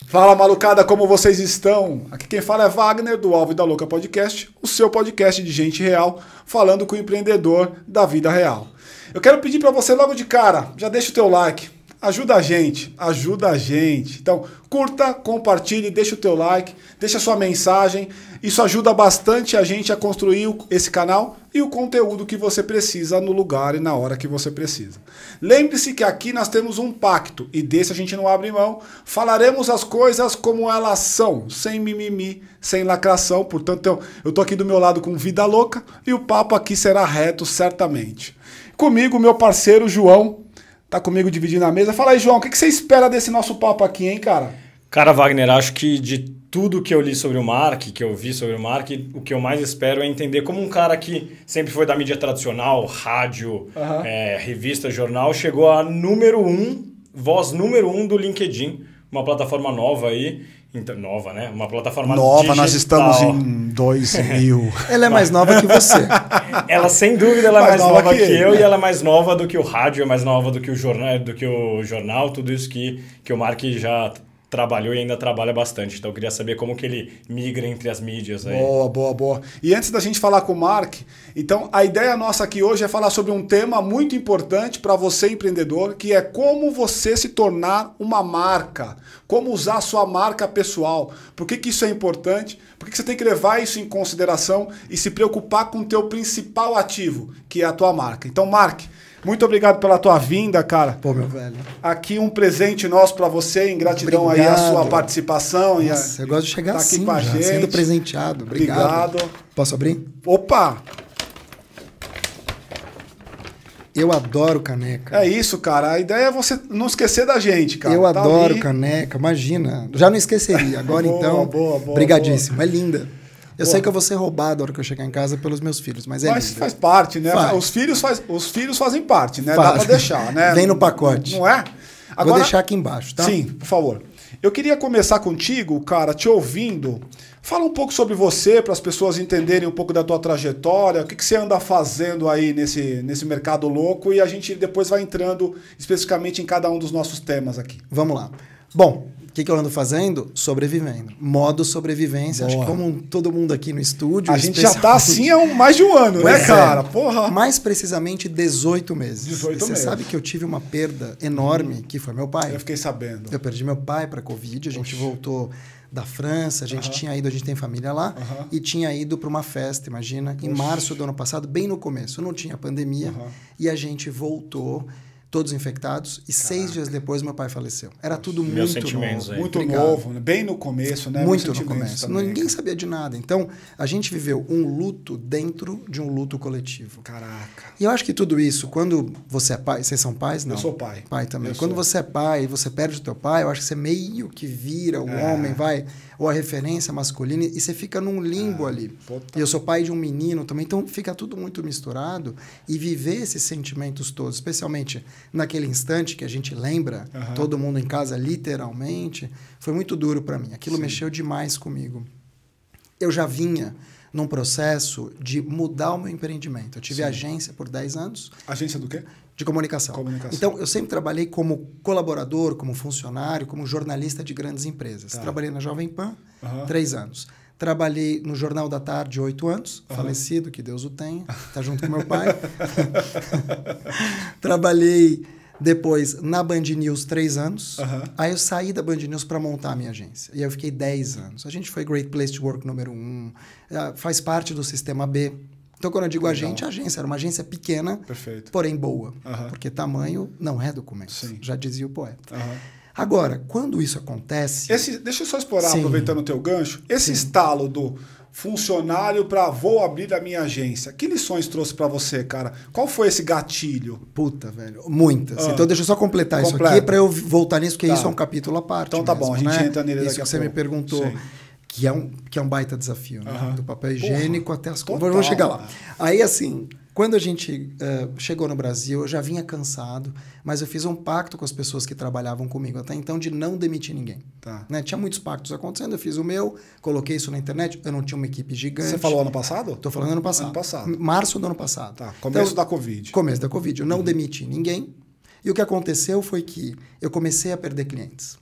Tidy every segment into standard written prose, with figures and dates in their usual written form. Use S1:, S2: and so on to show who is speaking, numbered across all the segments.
S1: Fala, malucada, como vocês estão? Aqui quem fala é Wagner, do Alvo e da Louca Podcast, o seu podcast de gente real, falando com o empreendedor da vida real. Eu quero pedir para você logo de cara, já deixa o teu like, ajuda a gente, ajuda a gente. Então, curta, compartilhe, deixa o teu like, deixa a sua mensagem, isso ajuda bastante a gente a construir esse canal e o conteúdo que você precisa no lugar e na hora que você precisa. Lembre-se que aqui nós temos um pacto e desse a gente não abre mão. Falaremos as coisas como elas são, sem mimimi, sem lacração. Portanto, eu tô aqui do meu lado com Vida Louca e o papo aqui será reto certamente. Comigo, meu parceiro João, tá comigo dividindo a mesa. Fala aí, João, o que você espera desse nosso papo aqui, hein, cara?
S2: Cara, Wagner, acho que de tudo que eu li sobre o Mark, que eu vi sobre o Mark, o que eu mais espero é entender como um cara que sempre foi da mídia tradicional, rádio, revista, jornal, chegou a voz número 1 do LinkedIn, uma plataforma nova aí. Nova, né? Uma plataforma
S1: nova,
S2: digital.
S1: Nós estamos em 2000.
S3: Ela é mais nova que você.
S2: Ela, sem dúvida, ela é mais nova que eu e ela é mais nova do que o rádio, é mais nova do que o jornal, tudo isso que o Mark já trabalhou e ainda trabalha bastante. Então eu queria saber como que ele migra entre as mídias aí.
S1: Boa. E antes da gente falar com o Mark, então a ideia nossa aqui hoje é falar sobre um tema muito importante para você empreendedor, que é como você se tornar uma marca, como usar a sua marca pessoal. Por que isso é importante? Por que você tem que levar isso em consideração e se preocupar com o teu principal ativo, que é a tua marca. Então, Mark, muito obrigado pela tua vinda, cara.
S3: Pô, meu velho.
S1: Aqui um presente nosso para você, em gratidão
S3: obrigado.
S1: Aí a sua participação.
S3: Nossa, eu gosto de chegar
S1: tá
S3: assim,
S1: aqui com a gente.
S3: Sendo presenteado. Obrigado. Posso abrir?
S1: Opa!
S3: Eu adoro caneca.
S1: É isso, cara. A ideia é você não esquecer da gente, cara.
S3: Eu
S1: tá
S3: adoro
S1: ali.
S3: Caneca, imagina. Já não esqueceria. Agora
S1: boa,
S3: brigadíssimo.
S1: Boa.
S3: É linda. Eu sei que eu vou ser roubado na hora que eu chegar em casa pelos meus filhos, mas é linda.
S1: Faz parte, né?
S3: Faz.
S1: Os filhos fazem parte, né?
S3: Faz.
S1: Dá pra deixar, né?
S3: Vem no pacote.
S1: Não é? Agora,
S3: vou deixar aqui embaixo, tá?
S1: Sim, por favor. Eu queria começar contigo, cara, te ouvindo. Fala um pouco sobre você, para as pessoas entenderem um pouco da tua trajetória, o que você anda fazendo aí nesse mercado louco, e a gente depois vai entrando especificamente em cada um dos nossos temas aqui.
S3: Vamos lá. Bom, o que eu ando fazendo? Sobrevivendo. Modo sobrevivência.
S1: Boa.
S3: Acho que como todo mundo aqui no estúdio...
S1: A gente já tá assim há mais de um ano,
S3: pois
S1: né, cara? Porra!
S3: Mais precisamente 18 meses.
S1: 18
S3: meses. Você sabe que eu tive uma perda enorme, que foi meu pai.
S1: Eu fiquei sabendo.
S3: Eu perdi meu pai para Covid, a gente voltou da França, a gente tinha ido, a gente tem família lá, e tinha ido para uma festa, imagina, em março do ano passado, bem no começo, não tinha pandemia, e a gente voltou, todos infectados, e 6 dias depois meu pai faleceu. Era tudo
S2: Meus
S3: muito
S2: sentimentos
S3: novo.
S2: aí.
S1: Muito
S3: Obrigado.
S1: novo, né? Bem no começo, né?
S3: Muito
S1: Meus
S3: no começo.
S1: também,
S3: Ninguém
S1: cara.
S3: sabia de nada. Então, a gente viveu um luto dentro de um luto coletivo.
S1: Caraca.
S3: E eu acho que tudo isso, quando você é pai... Vocês são pais? Não.
S1: Eu sou pai.
S3: Pai também.
S1: Eu
S3: Quando
S1: sou.
S3: você é pai e você perde o teu pai, eu acho que você meio que vira o homem, vai... Ou a referência masculina, e você fica num limbo ali. E eu sou pai de um menino também, então fica tudo muito misturado. E viver esses sentimentos todos, especialmente naquele instante que a gente lembra, todo mundo em casa, literalmente, foi muito duro para mim. Aquilo mexeu demais comigo. Eu já vinha num processo de mudar o meu empreendimento. Eu tive agência por 10 anos.
S1: Agência do quê?
S3: De comunicação. Então, eu sempre trabalhei como colaborador, como funcionário, como jornalista de grandes empresas. Trabalhei na Jovem Pan, 3 anos. Trabalhei no Jornal da Tarde, 8 anos. Falecido, que Deus o tenha. Está junto com meu pai. Trabalhei depois na Band News 3 anos. Aí eu saí da Band News para montar a minha agência. E aí eu fiquei 10 anos. A gente foi Great Place to Work número 1. Faz parte do Sistema B. Então, quando eu digo a agência era uma agência pequena, porém boa. Porque tamanho não é documento. Já dizia o poeta. Agora, quando isso acontece...
S1: Deixa eu só explorar, aproveitando o teu gancho. Esse estalo do funcionário para vou abrir a minha agência. Que lições trouxe para você, cara? Qual foi esse gatilho?
S3: Puta, velho. Muitas. Então, deixa eu só completar isso aqui para eu voltar nisso, porque isso é um capítulo à parte.
S1: Então, tá bom. A gente entra nele daqui a pouco.
S3: Isso que você me perguntou... Que é um baita desafio, né? Do papel higiênico até as coisas.
S1: Total.
S3: Vamos chegar lá. Aí, assim, Quando a gente chegou no Brasil, eu já vinha cansado, mas eu fiz um pacto com as pessoas que trabalhavam comigo até então de não demitir ninguém.
S1: Tá.
S3: Né? Tinha muitos pactos acontecendo, eu fiz o meu, coloquei isso na internet, eu não tinha uma equipe gigante.
S1: Você falou ano passado?
S3: Estou falando ano passado.
S1: Ano passado.
S3: Março do ano passado.
S1: Tá, começo da Covid.
S3: Começo da Covid. Eu não demiti ninguém. E o que aconteceu foi que eu comecei a perder clientes.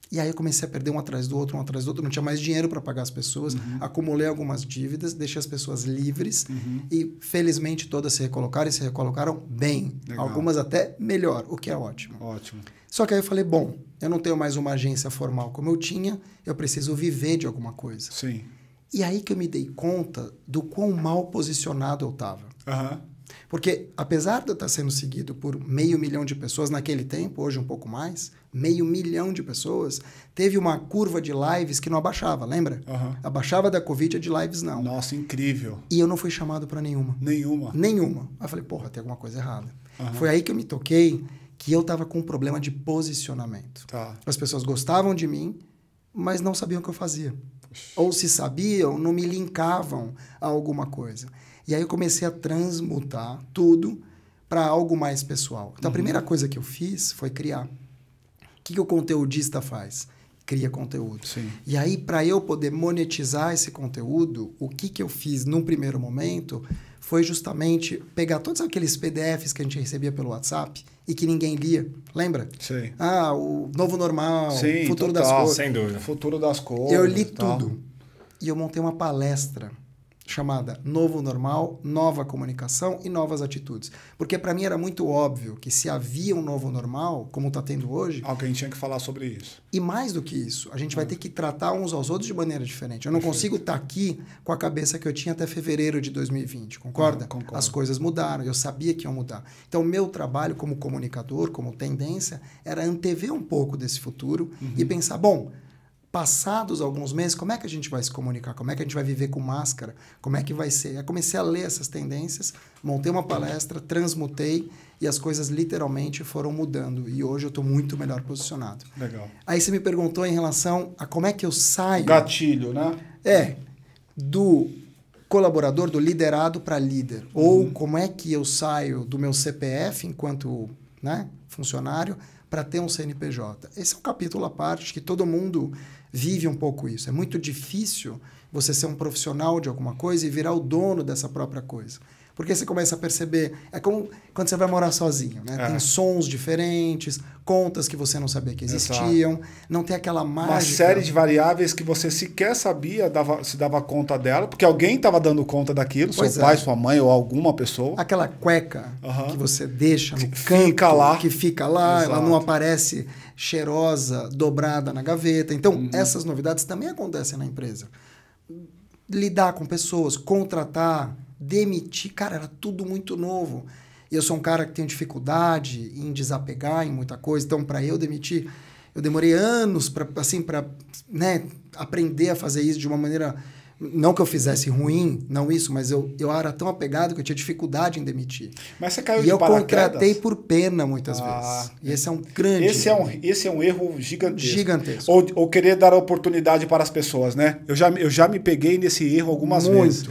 S3: E aí eu comecei a perder um atrás do outro, não tinha mais dinheiro para pagar as pessoas, acumulei algumas dívidas, deixei as pessoas livres e felizmente todas se recolocaram e se recolocaram bem.
S1: Legal.
S3: Algumas até melhor, o que é ótimo.
S1: Ótimo.
S3: Só que aí eu falei, bom, eu não tenho mais uma agência formal como eu tinha, eu preciso viver de alguma coisa.
S1: Sim.
S3: E aí que eu me dei conta do quão mal posicionado eu estava.
S1: Aham.
S3: Porque, apesar de eu estar sendo seguido por 500 mil de pessoas naquele tempo, hoje um pouco mais, 500 mil de pessoas, teve uma curva de lives que não abaixava, lembra? Abaixava da Covid, a de lives não.
S1: Nossa, incrível.
S3: E eu não fui chamado para nenhuma.
S1: Nenhuma?
S3: Nenhuma. Aí eu falei, porra, tem alguma coisa errada. Foi aí que eu me toquei que eu estava com um problema de posicionamento.
S1: Tá.
S3: As pessoas gostavam de mim, mas não sabiam o que eu fazia. Ou se sabiam, não me linkavam a alguma coisa. E aí eu comecei a transmutar tudo para algo mais pessoal. Então, a primeira coisa que eu fiz foi criar. O que o conteudista faz? Cria conteúdo.
S1: Sim.
S3: E aí, para eu poder monetizar esse conteúdo, o que eu fiz num primeiro momento foi justamente pegar todos aqueles PDFs que a gente recebia pelo WhatsApp e que ninguém lia. Lembra?
S1: Sim.
S3: Ah, o novo normal,
S1: Sim,
S3: futuro
S1: total,
S3: das cores.
S2: Sem dúvida.
S1: Futuro das cores.
S3: Eu li
S1: tal.
S3: tudo. E eu montei uma palestra chamada Novo Normal, Nova Comunicação e Novas Atitudes. Porque para mim era muito óbvio que se havia um novo normal, como está tendo hoje...
S1: Alguém tinha que falar sobre isso.
S3: E mais do que isso, a gente vai ter que tratar uns aos outros de maneira diferente. Eu não consigo estar aqui com a cabeça que eu tinha até fevereiro de 2020, concorda?
S1: Concordo.
S3: As coisas mudaram, eu sabia que iam mudar. Então, o meu trabalho como comunicador, como tendência, era antever um pouco desse futuro e pensar, bom... Passados alguns meses, como é que a gente vai se comunicar? Como é que a gente vai viver com máscara? Como é que vai ser? Eu comecei a ler essas tendências, montei uma palestra, transmutei e as coisas literalmente foram mudando. E hoje eu estou muito melhor posicionado.
S1: Legal.
S3: Aí você me perguntou em relação a como é que eu saio...
S1: Gatilho, né?
S3: Do colaborador, do liderado para líder. Ou como é que eu saio do meu CPF enquanto funcionário para ter um CNPJ. Esse é um capítulo à parte que todo mundo vive um pouco isso. É muito difícil você ser um profissional de alguma coisa e virar o dono dessa própria coisa. Porque você começa a perceber... É como quando você vai morar sozinho, né? Tem sons diferentes, contas que você não sabia que existiam, não tem aquela mágica...
S1: Uma série de variáveis que você sequer sabia, se dava conta dela, porque alguém estava dando conta daquilo, seu pai, sua mãe ou alguma pessoa.
S3: Aquela cueca que você deixa no
S1: que
S3: canto,
S1: fica lá.
S3: que fica lá,
S1: Exato.
S3: ela não aparece cheirosa, dobrada na gaveta. Então, essas novidades também acontecem na empresa. Lidar com pessoas, contratar... Demitir, cara, era tudo muito novo. E eu sou um cara que tem dificuldade em desapegar em muita coisa. Então, para eu demitir, eu demorei anos para aprender a fazer isso de uma maneira... Não que eu fizesse ruim, não isso, mas eu era tão apegado que eu tinha dificuldade em demitir.
S1: Mas você caiu
S3: e
S1: de
S3: eu
S1: paraquedas?
S3: Contratei por pena muitas vezes. E esse é um grande...
S1: Esse é um erro gigantesco.
S3: Gigantesco.
S1: Ou querer dar oportunidade para as pessoas, né? Eu já me peguei nesse erro algumas vezes.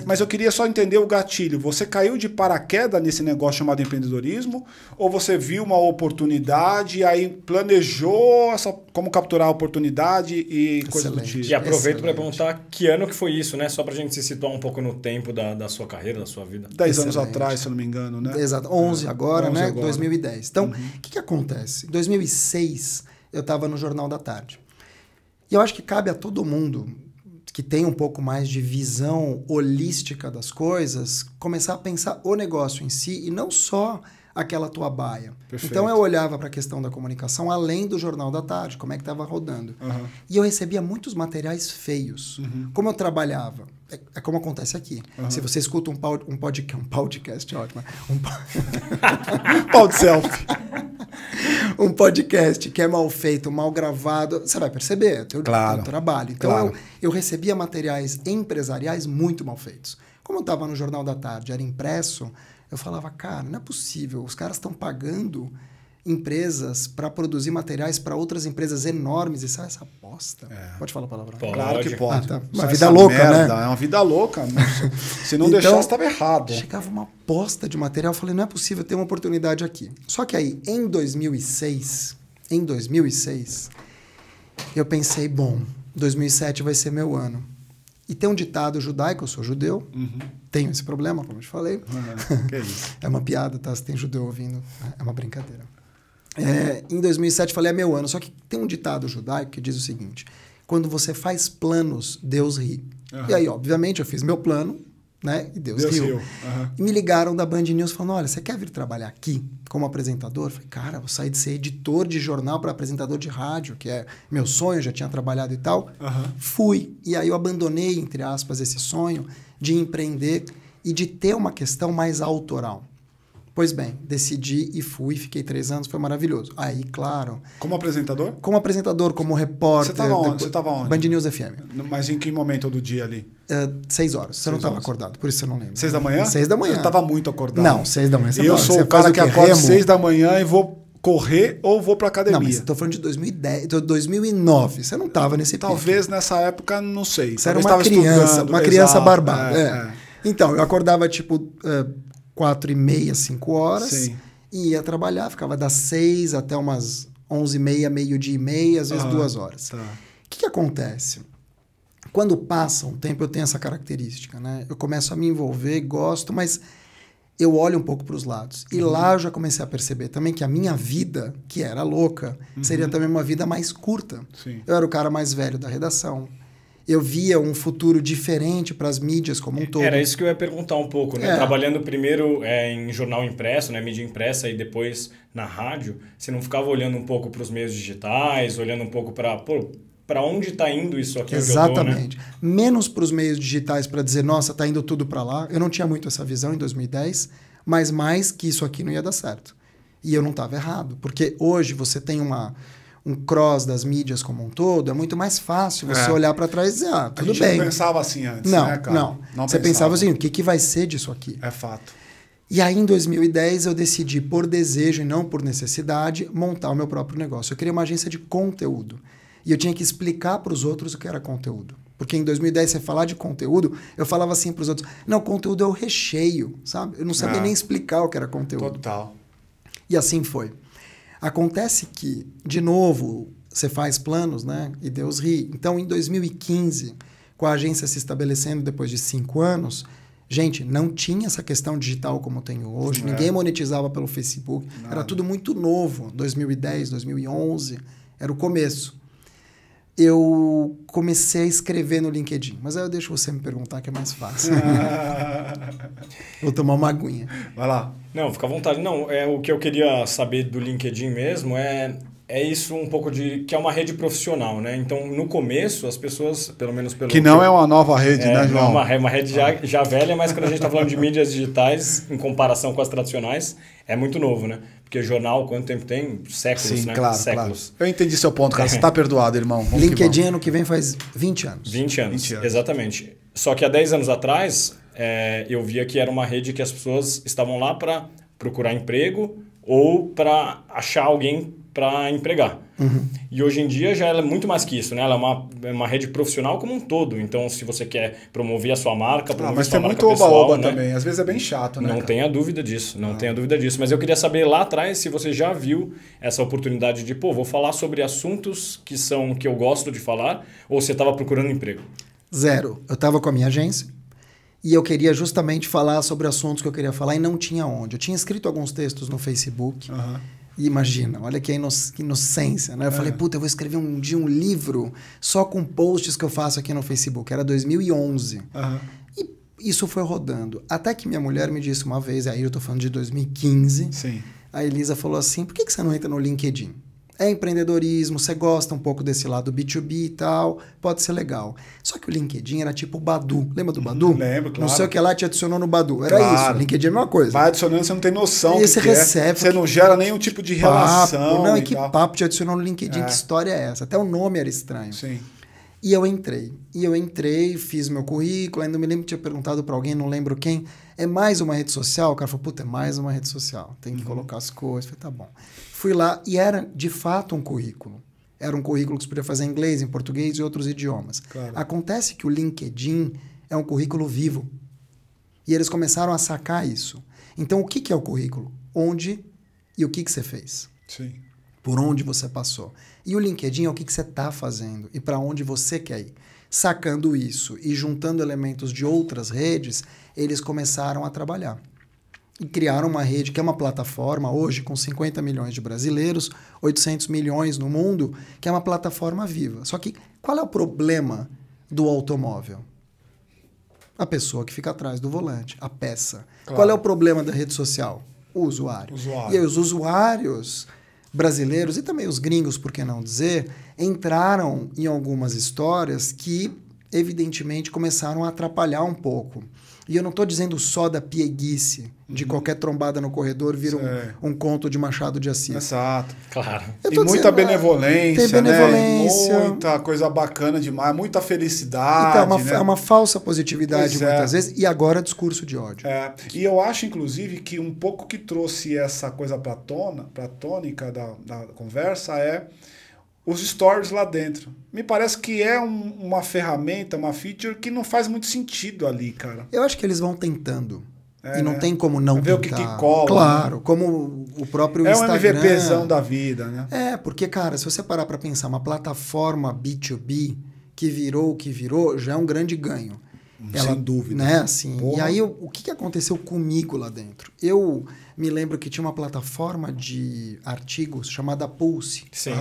S1: Mas eu queria só entender o gatilho. Você caiu de paraquedas nesse negócio chamado empreendedorismo? Ou você viu uma oportunidade e aí planejou como capturar a oportunidade e coisa do tipo?
S2: E aproveito para perguntar que ano que foi isso, né? Só pra gente se situar um pouco no tempo da sua carreira, da sua vida.
S1: 10 anos atrás, se eu não me engano, né?
S3: Exato. 11 agora,
S1: 11
S3: né?
S1: agora.
S3: 2010. Então, o que acontece? Em 2006, eu estava no Jornal da Tarde. E eu acho que cabe a todo mundo que tem um pouco mais de visão holística das coisas, começar a pensar o negócio em si e não só aquela tua baia.
S1: Perfeito.
S3: Então eu olhava para a questão da comunicação além do Jornal da Tarde, como é que estava rodando. E eu recebia muitos materiais feios. Como eu trabalhava, é como acontece aqui. Se você escuta um podcast, ótimo.
S1: Pau de selfie.
S3: Um podcast que é mal feito, mal gravado, você vai perceber, é teu trabalho. Então eu recebia materiais empresariais muito mal feitos. Como eu estava no Jornal da Tarde, era impresso, eu falava, cara, não é possível, os caras estão pagando empresas para produzir materiais para outras empresas enormes. E sai essa bosta. Pode falar a palavra?
S1: Claro que pode.
S3: Tá. Uma vida louca,
S1: merda,
S3: né?
S1: É uma vida louca. Se não
S3: então,
S1: deixasse, estava errado.
S3: Chegava uma bosta de material. Eu falei, não é possível ter uma oportunidade aqui. Só que aí, em 2006, eu pensei, bom, 2007 vai ser meu ano. E tem um ditado judaico, eu sou judeu, tenho esse problema, como eu te falei.
S1: Que isso?
S3: É uma piada, tá? Se tem judeu ouvindo, é uma brincadeira. Em 2007 eu falei, é meu ano. Só que tem um ditado judaico que diz o seguinte, quando você faz planos, Deus ri. E aí, obviamente, eu fiz meu plano, né? E Deus riu. E me ligaram da Band News falando, olha, você quer vir trabalhar aqui como apresentador? Eu falei, cara, vou sair de ser editor de jornal para apresentador de rádio, que é meu sonho, já tinha trabalhado e tal. Fui. E aí eu abandonei, entre aspas, esse sonho de empreender e de ter uma questão mais autoral. Pois bem, decidi e fui, fiquei 3 anos, foi maravilhoso. Aí, claro...
S1: Como apresentador?
S3: Como apresentador, como repórter...
S1: Você estava onde?
S3: Band News FM.
S1: Mas em que momento do dia ali?
S3: 6 horas. Você não estava acordado, por isso você não lembra.
S1: 6 da manhã?
S3: 6 da manhã.
S1: Eu estava muito acordado.
S3: Não, 6 da manhã.
S1: Eu sou o cara que acorda 6 da manhã e vou correr ou vou pra academia.
S3: Não, mas estou falando de 2010, 2009. Você não estava nesse
S1: Talvez nessa época, não sei.
S3: Você era uma criança barbada. Então, eu acordava tipo 4h30, 5 horas.
S1: Sim.
S3: E ia trabalhar, ficava das 6 até umas 11h30, meio-dia e meia, às vezes 2 horas.
S1: Tá.
S3: O que acontece? Quando passa um tempo, eu tenho essa característica, né? Eu começo a me envolver, gosto, mas eu olho um pouco para os lados. E lá eu já comecei a perceber também que a minha vida, que era louca, seria também uma vida mais curta.
S1: Sim.
S3: Eu era o cara mais velho da redação. Eu via um futuro diferente para as mídias como um todo.
S2: Era isso que eu ia perguntar um pouco, né? Trabalhando primeiro em jornal impresso, né? Mídia impressa, e depois na rádio, você não ficava olhando um pouco para os meios digitais, olhando um pouco para onde está indo isso aqui?
S3: Exatamente.
S2: Que eu tô, né?
S3: Menos para os meios digitais para dizer, nossa, está indo tudo para lá. Eu não tinha muito essa visão em 2010, mas mais que isso aqui não ia dar certo. E eu não estava errado, porque hoje você tem um cross das mídias como um todo, é muito mais fácil você olhar para trás e dizer, tudo
S1: a gente
S3: bem.
S1: Não pensava assim antes,
S3: não,
S1: né, cara?
S3: Não. Você pensava assim, o que vai ser disso aqui?
S1: É fato.
S3: E aí, em 2010, eu decidi, por desejo e não por necessidade, montar o meu próprio negócio. Eu queria uma agência de conteúdo. E eu tinha que explicar para os outros o que era conteúdo. Porque em 2010, você falar de conteúdo, eu falava assim para os outros, não, conteúdo é o recheio, sabe? Eu não sabia nem explicar o que era conteúdo.
S1: Total.
S3: E assim foi. Acontece que, de novo, você faz planos, né? E Deus ri. Então, em 2015, com a agência se estabelecendo depois de 5 anos, gente, não tinha essa questão digital como tem hoje. Ninguém monetizava pelo Facebook. Nada. Era tudo muito novo. 2010, 2011, era o começo. Eu comecei a escrever no LinkedIn. Mas aí eu deixo você me perguntar, que é mais fácil. Vou tomar uma aguinha.
S1: Vai lá.
S2: Não, fica à vontade. Não, o que eu queria saber do LinkedIn mesmo é isso um pouco de... que é uma rede profissional, né? Então, no começo, as pessoas, pelo menos...
S1: Que não é uma nova rede, né, João?
S2: É uma rede já velha, mas quando a gente está falando de mídias digitais, em comparação com as tradicionais, é muito novo, né? Porque jornal, quanto tempo tem? Séculos,
S1: Sim,
S2: né?
S1: Claro,
S2: séculos.
S1: Claro. Eu entendi seu ponto, cara. Você está perdoado, irmão. Vamos
S3: LinkedIn ano que vem faz 20 anos.
S2: 20 anos, exatamente. Só que há 10 anos atrás, eu via que era uma rede que as pessoas estavam lá para procurar emprego ou para achar alguém para empregar. E hoje em dia já ela é muito mais que isso, né? Ela é uma rede profissional como um todo. Então, se você quer promover a sua marca, promover a sua marca pessoal... Mas tem muito oba-oba,
S1: né? Também. Às vezes é bem chato, né?
S2: Não tenha dúvida disso, tenha dúvida disso. Mas eu queria saber lá atrás se você já viu essa oportunidade de, vou falar sobre assuntos que eu gosto de falar, ou você estava procurando emprego?
S3: Zero. Eu estava com a minha agência e eu queria justamente falar sobre assuntos que eu queria falar e não tinha onde. Eu tinha escrito alguns textos no Facebook. E imagina, olha que inocência, né? Eu falei, eu vou escrever um dia um livro só com posts que eu faço aqui no Facebook. Era 2011. E isso foi rodando. Até que minha mulher me disse uma vez, aí eu tô falando de 2015,
S1: Sim.
S3: A Elisa falou assim, por que você não entra no LinkedIn? É empreendedorismo, você gosta um pouco desse lado B2B e tal, pode ser legal. Só que o LinkedIn era tipo o Badu. Lembra do Badu?
S1: Lembro, claro.
S3: Não sei o que lá te adicionou no Badu. Era isso, o LinkedIn é a mesma coisa.
S1: Vai adicionando, você não tem noção.
S3: E você recebe.
S1: Você não gera nenhum tipo de relação.
S3: Não, e que papo te adicionou no Linkedin? Que história é essa? Até o nome era estranho.
S1: Sim.
S3: E eu entrei, fiz meu currículo, ainda me lembro que tinha perguntado para alguém, não lembro quem, é mais uma rede social? O cara falou, puta, é mais uma rede social, tem que colocar as coisas. Eu falei, tá bom. Fui lá e era, de fato, um currículo. Era um currículo que você podia fazer em inglês, em português e outros idiomas. Claro. Acontece que o LinkedIn é um currículo vivo. E eles começaram a sacar isso. Então, o que é o currículo? Onde e o que você fez?
S1: Sim.
S3: Por onde você passou. E o LinkedIn é o que você está fazendo e para onde você quer ir. Sacando isso e juntando elementos de outras redes, eles começaram a trabalhar. E criaram uma rede que é uma plataforma, hoje com 50 milhões de brasileiros, 800 milhões no mundo, que é uma plataforma viva. Só que qual é o problema do automóvel? A pessoa que fica atrás do volante, a peça. Claro. Qual é o problema da rede social? O usuário. E aí os usuários brasileiros e também os gringos, por que não dizer, entraram em algumas histórias que, evidentemente, começaram a atrapalhar um pouco. E eu não estou dizendo só da pieguice, de qualquer trombada no corredor vira um conto de Machado de Assis.
S1: Exato.
S2: Claro.
S1: E muita benevolência,
S3: tem benevolência.
S1: Né? Muita coisa bacana demais, muita felicidade.
S3: Então,
S1: né?
S3: É uma falsa positividade muitas vezes, e agora discurso de ódio.
S1: E eu acho, inclusive, que um pouco que trouxe essa coisa platônica da conversa é os stories lá dentro. Me parece que é uma ferramenta, uma feature que não faz muito sentido ali, cara.
S3: Eu acho que eles vão tentando. E não tem como não
S1: ver
S3: tentar.
S1: O que cola.
S3: Claro,
S1: né?
S3: como o próprio Instagram.
S1: É um MVPzão da vida, né?
S3: Porque, cara, se você parar para pensar, uma plataforma B2B que virou o que virou, já é um grande ganho.
S1: Sem dúvida.
S3: Né, assim, e aí, o que aconteceu comigo lá dentro? Eu me lembro que tinha uma plataforma de artigos chamada Pulse.
S2: Sim.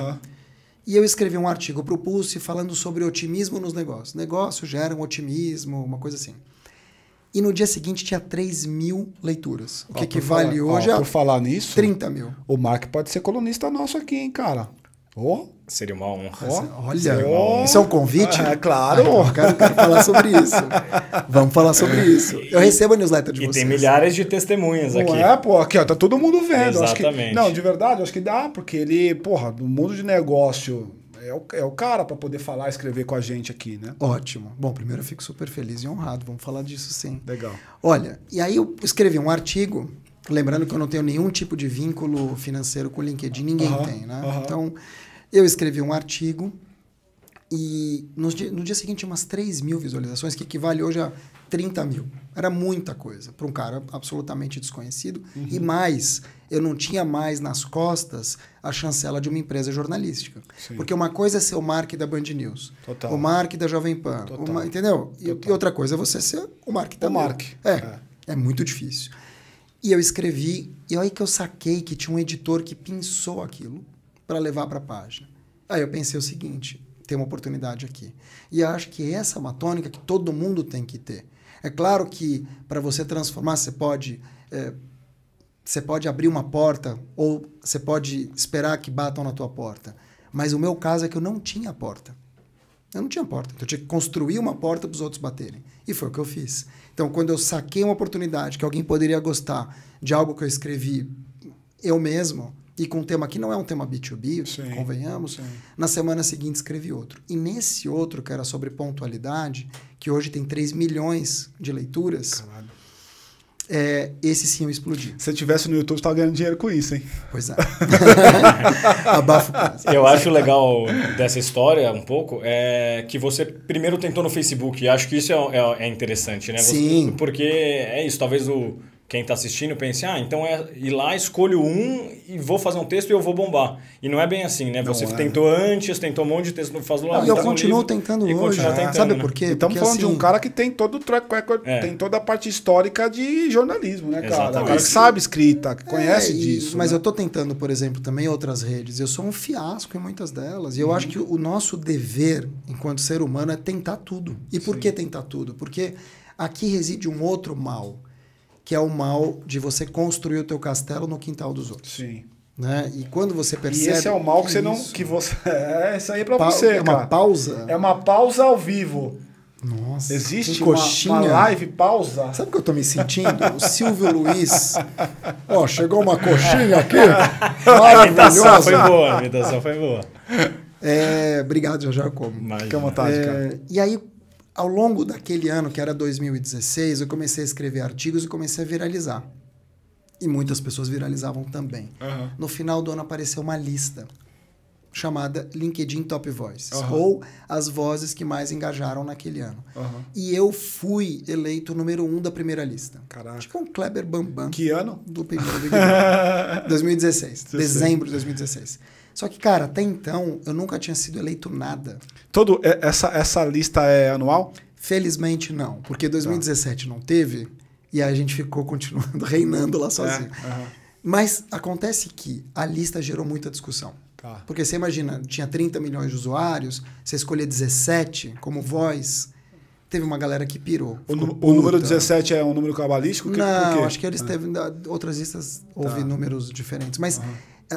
S3: E eu escrevi um artigo para o Pulse falando sobre otimismo nos negócios. Negócios geram otimismo, uma coisa assim. E no dia seguinte tinha 3 mil leituras. O que equivale hoje a
S1: por falar nisso,
S3: 30 mil.
S1: O Mark pode ser colunista nosso aqui, hein, cara?
S2: Seria uma honra.
S3: Olha, isso é um convite?
S1: Claro.
S3: Quero falar sobre isso. Vamos falar sobre isso. Eu recebo a newsletter de vocês.
S2: E tem milhares de testemunhas aqui.
S1: Aqui, ó, tá todo mundo vendo.
S2: Exatamente.
S1: Acho que, de verdade, acho que dá, porque ele, no mundo de negócio, é o cara para poder falar e escrever com a gente aqui, né?
S3: Ótimo. Bom, primeiro eu fico super feliz e honrado. Vamos falar disso sim.
S1: Legal.
S3: Olha, e aí eu escrevi um artigo, lembrando que eu não tenho nenhum tipo de vínculo financeiro com o LinkedIn, ninguém tem, né? Então, eu escrevi um artigo e no dia seguinte tinha umas 3 mil visualizações, que equivale hoje a 30 mil. Era muita coisa para um cara absolutamente desconhecido. E mais, eu não tinha mais nas costas a chancela de uma empresa jornalística. Sim. Porque uma coisa é ser o Mark da Band News, o Mark da Jovem Pan, entendeu? E outra coisa é você ser o Mark também.
S1: O Mark.
S3: É muito difícil. E eu escrevi, e aí que eu saquei que tinha um editor que pensou aquilo para levar para a página. Aí eu pensei o seguinte, tem uma oportunidade aqui. E eu acho que essa é uma tônica que todo mundo tem que ter. É claro que para você transformar, você pode abrir uma porta ou você pode esperar que batam na tua porta. Mas o meu caso é que eu não tinha porta. Eu não tinha porta. Então eu tinha que construir uma porta para os outros baterem. E foi o que eu fiz. Então, quando eu saquei uma oportunidade que alguém poderia gostar de algo que eu escrevi eu mesmo, e com um tema que não é um tema B2B, sim, convenhamos, sim, na semana seguinte escrevi outro. E nesse outro, que era sobre pontualidade, que hoje tem 3 milhões de leituras, esse sim eu explodi.
S1: Se você tivesse no YouTube, você estava ganhando dinheiro com isso, hein?
S3: Pois é. Abafo.
S2: Eu acho legal dessa história, um pouco, que você primeiro tentou no Facebook. E acho que isso é interessante, né?
S3: Sim.
S2: Porque é isso, talvez quem está assistindo pense, então ir lá, escolho um e vou fazer um texto e eu vou bombar. E não é bem assim, né? Você tentou antes, tentou um monte de texto, faz lá.
S3: E eu continuo tentando hoje. Sabe por quê?
S1: Estamos falando de um cara que tem todo o track record, tem toda a parte histórica de jornalismo, né, cara?
S2: Exatamente.
S1: Um cara que sabe escrita, que conhece disso.
S3: Mas
S1: né?
S3: eu estou tentando, por exemplo, também outras redes. Eu sou um fiasco em muitas delas. E eu acho que o nosso dever, enquanto ser humano, é tentar tudo. E por que tentar tudo? Porque aqui reside um outro mal, que é o mal de você construir o teu castelo no quintal dos outros.
S1: Sim.
S3: Né? E quando você percebe...
S1: E esse é o mal que você não... Que você, isso aí é pra você,
S3: É uma pausa?
S1: É uma pausa ao vivo.
S3: Nossa.
S1: Existe uma live pausa?
S3: Sabe o que eu tô me sentindo? O Silvio Luiz. Chegou uma coxinha aqui.
S2: Maravilhosa. A imitação foi boa.
S3: Obrigado, já como.
S1: Fica à vontade, cara.
S3: E aí, ao longo daquele ano, que era 2016, eu comecei a escrever artigos e comecei a viralizar. E muitas pessoas viralizavam também.
S1: Uhum.
S3: No final do ano apareceu uma lista chamada LinkedIn Top Voices, ou as vozes que mais engajaram naquele ano. E eu fui eleito número 1 da primeira lista.
S1: Caraca.
S3: Tipo um Kleber Bambam.
S1: Que ano?
S3: Do primeiro Big Brother. 2016. Dezembro de 2016. Só que, cara, até então, eu nunca tinha sido eleito nada.
S1: Essa lista é anual?
S3: Felizmente não, porque 2017 não teve e a gente ficou continuando reinando lá sozinho. Mas acontece que a lista gerou muita discussão. Porque você imagina, tinha 30 milhões de usuários, você escolher 17 como voz, teve uma galera que pirou.
S1: O número 17 é um número cabalístico?
S3: Não, acho que eles teve outras listas, houve números diferentes. Mas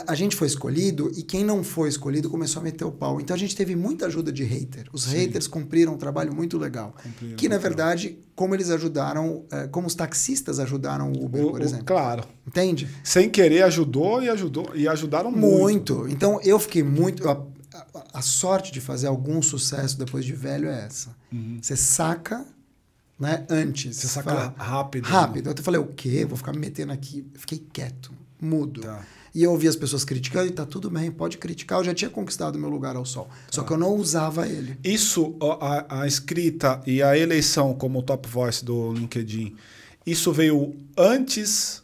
S3: a gente foi escolhido e quem não foi escolhido começou a meter o pau. Então a gente teve muita ajuda de hater. Os haters cumpriram um trabalho muito legal. Que, na verdade, como eles ajudaram, como os taxistas ajudaram o Uber, por exemplo.
S1: Claro.
S3: Entende?
S1: Sem querer ajudou e ajudaram muito.
S3: Então eu fiquei muito... A sorte de fazer algum sucesso depois de velho é essa. Você saca, né, antes.
S1: Você saca rápido.
S3: Rápido. Eu falei, o quê? Vou ficar me metendo aqui. Fiquei quieto, mudo. E eu ouvi as pessoas criticando, e tá tudo bem, pode criticar. Eu já tinha conquistado meu lugar ao sol. Só que eu não usava ele.
S1: Isso, a escrita e a eleição como top voice do LinkedIn, isso veio antes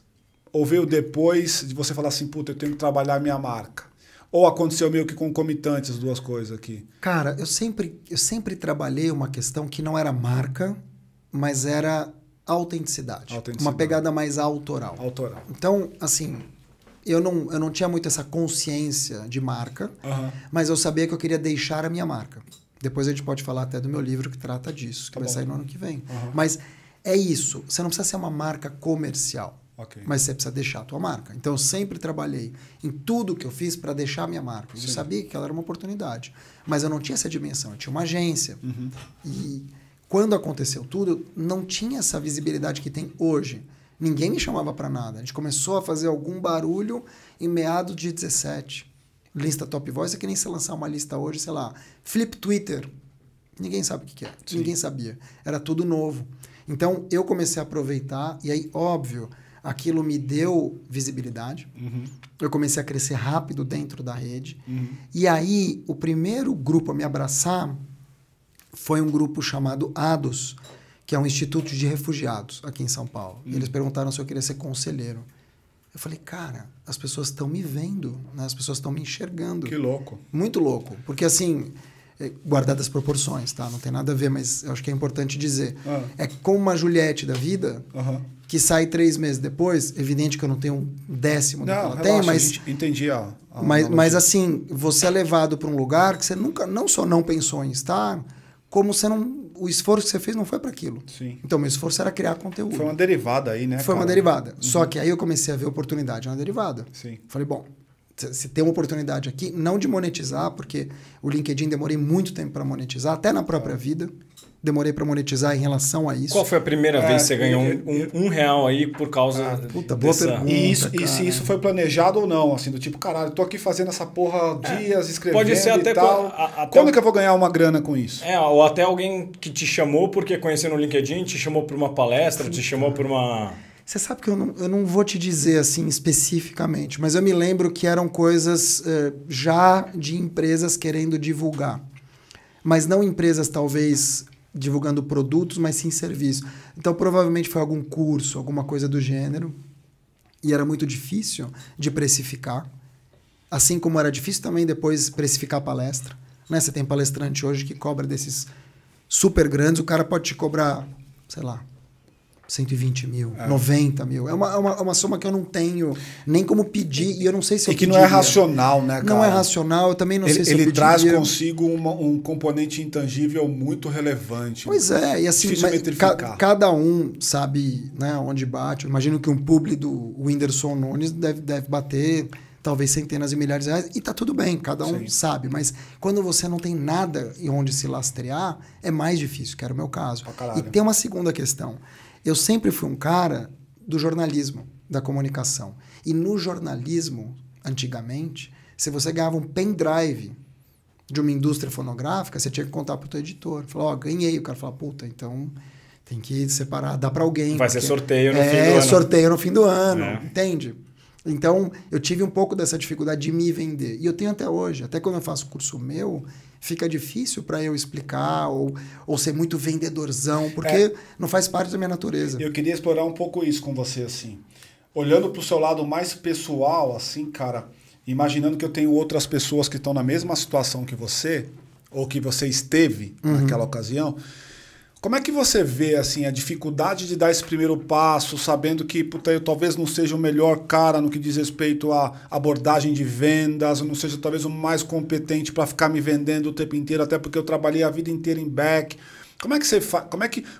S1: ou veio depois de você falar assim, puta, eu tenho que trabalhar a minha marca? Ou aconteceu meio que concomitante as duas coisas aqui?
S3: Cara, eu sempre trabalhei uma questão que não era marca, mas era autenticidade. Uma pegada mais autoral. Então, assim... Eu não tinha muito essa consciência de marca, mas eu sabia que eu queria deixar a minha marca. Depois a gente pode falar até do meu livro que trata disso, que vai sair no ano que vem. Mas é isso. Você não precisa ser uma marca comercial, mas você precisa deixar a tua marca. Então eu sempre trabalhei em tudo que eu fiz para deixar a minha marca. Eu sabia que ela era uma oportunidade, mas eu não tinha essa dimensão. Eu tinha uma agência. E quando aconteceu tudo, não tinha essa visibilidade que tem hoje. Ninguém me chamava para nada. A gente começou a fazer algum barulho em meados de 17. Lista Top Voice é que nem se lançar uma lista hoje, sei lá, Flip Twitter. Ninguém sabe o que é. Ninguém sabia. Era tudo novo. Então, eu comecei a aproveitar e aí, óbvio, aquilo me deu visibilidade. Eu comecei a crescer rápido dentro da rede. E aí, o primeiro grupo a me abraçar foi um grupo chamado ADOS, que é um instituto de refugiados aqui em São Paulo. E eles perguntaram se eu queria ser conselheiro. Eu falei, cara, as pessoas estão me vendo, né? As pessoas estão me enxergando.
S1: Que louco.
S3: Muito louco. Porque, assim, guardadas as proporções, tá? Não tem nada a ver, mas eu acho que é importante dizer. É como uma Juliette da vida, que sai 3 meses depois, evidente que eu não tenho um décimo do que ela tem, mas...
S1: Entendi
S3: mas, assim, você é levado para um lugar que você nunca, não só não pensou em estar, como você não... O esforço que você fez não foi para aquilo. Então, meu esforço era criar conteúdo.
S1: Foi uma derivada aí, né?
S3: Foi uma derivada. Só que aí eu comecei a ver oportunidade na derivada. Falei, bom, se tem uma oportunidade aqui, não de monetizar, porque o LinkedIn demorei muito tempo para monetizar, até na própria vida. Demorei para monetizar em relação a isso.
S2: Qual foi a primeira vez que você ganhou um real aí por causa
S3: puta, boa pergunta,
S1: e se isso foi planejado ou não? Assim, do tipo, caralho, tô aqui fazendo essa porra dias, escrevendo
S2: pode ser até
S1: e tal. Como é que eu vou ganhar uma grana com isso?
S2: Ou até alguém que te chamou porque conheceu no LinkedIn, te chamou por uma palestra, te chamou por uma...
S3: Você sabe que eu não vou te dizer assim especificamente, mas eu me lembro que eram coisas já de empresas querendo divulgar. Mas não empresas, talvez... divulgando produtos, mas sim serviço. Então, provavelmente foi algum curso, alguma coisa do gênero. E era muito difícil de precificar. Assim como era difícil também depois precificar a palestra. Né? Você tem palestrante hoje que cobra desses super grandes, o cara pode te cobrar, sei lá, 120 mil, 90 mil. É uma soma que eu não tenho nem como pedir e eu não sei se eu
S1: que não é racional, né, cara?
S3: Não é racional, eu também não sei se eu pediria.
S1: Ele traz consigo um componente intangível muito relevante.
S3: Pois é, e assim, cada um sabe, né, onde bate. Eu imagino que um publi do Whindersson Nunes deve bater talvez centenas de milhares de reais, e tá tudo bem, cada um sabe, mas quando você não tem nada em onde se lastrear, é mais difícil, que era o meu caso. E tem uma segunda questão. Eu sempre fui um cara do jornalismo, da comunicação. E no jornalismo, antigamente, se você ganhava um pendrive de uma indústria fonográfica, você tinha que contar pro teu editor. Falar, ó, ganhei. O cara fala, puta, então tem que separar, dá para alguém.
S2: Vai ser sorteio no fim do ano.
S3: É, sorteio no fim do ano, entende? Então, eu tive um pouco dessa dificuldade de me vender. E eu tenho até hoje. Até quando eu faço curso meu, fica difícil para eu explicar ou ser muito vendedorzão, porque não faz parte da minha natureza.
S1: Eu queria explorar um pouco isso com você, assim. Olhando para o seu lado mais pessoal, assim, cara, imaginando que eu tenho outras pessoas que estão na mesma situação que você, ou que você esteve naquela ocasião, como é que você vê, assim, a dificuldade de dar esse primeiro passo, sabendo que, puta, eu talvez não seja o melhor cara no que diz respeito à abordagem de vendas, eu não seja talvez o mais competente para ficar me vendendo o tempo inteiro, até porque eu trabalhei a vida inteira em back. Como é que você faz?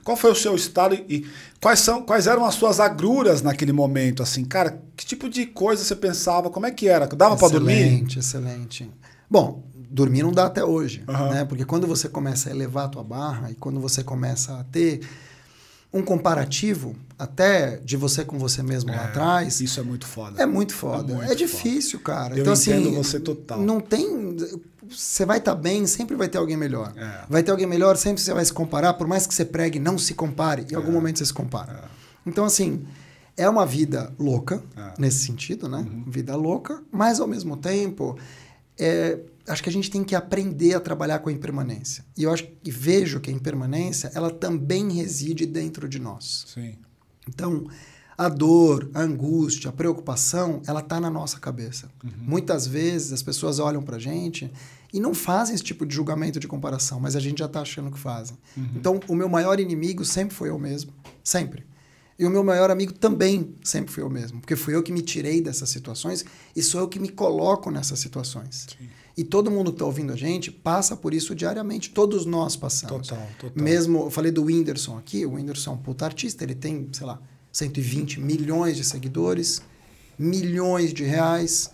S1: Qual foi o seu estado e quais eram as suas agruras naquele momento, assim, cara? Que tipo de coisa você pensava? Como é que era? Dava para dormir?
S3: Excelente, excelente. Bom, dormir não dá até hoje, né? Porque quando você começa a elevar a tua barra e quando você começa a ter um comparativo até de você com você mesmo lá atrás...
S1: Isso é muito foda.
S3: É muito foda. É difícil, cara.
S1: Eu
S3: então,
S1: entendo
S3: assim,
S1: você total.
S3: Não tem... Você vai estar bem, sempre vai ter alguém melhor. Vai ter alguém melhor, sempre você vai se comparar. Por mais que você pregue, não se compare. Em algum momento você se compara. Então, assim, é uma vida louca, nesse sentido, né? Vida louca, mas ao mesmo tempo... acho que a gente tem que aprender a trabalhar com a impermanência. E eu acho e vejo que a impermanência, ela também reside dentro de nós.
S1: Sim.
S3: Então, a dor, a angústia, a preocupação, ela está na nossa cabeça. Muitas vezes as pessoas olham pra gente e não fazem esse tipo de julgamento de comparação, mas a gente já está achando que fazem. Então, o meu maior inimigo sempre foi eu mesmo. Sempre. E o meu maior amigo também sempre foi eu mesmo. Porque fui eu que me tirei dessas situações e sou eu que me coloco nessas situações. Sim. E todo mundo que está ouvindo a gente passa por isso diariamente. Todos nós passamos.
S1: Total.
S3: Mesmo, eu falei do Whindersson aqui. O Whindersson é um puta artista. Ele tem, sei lá, 120 milhões de seguidores, milhões de reais,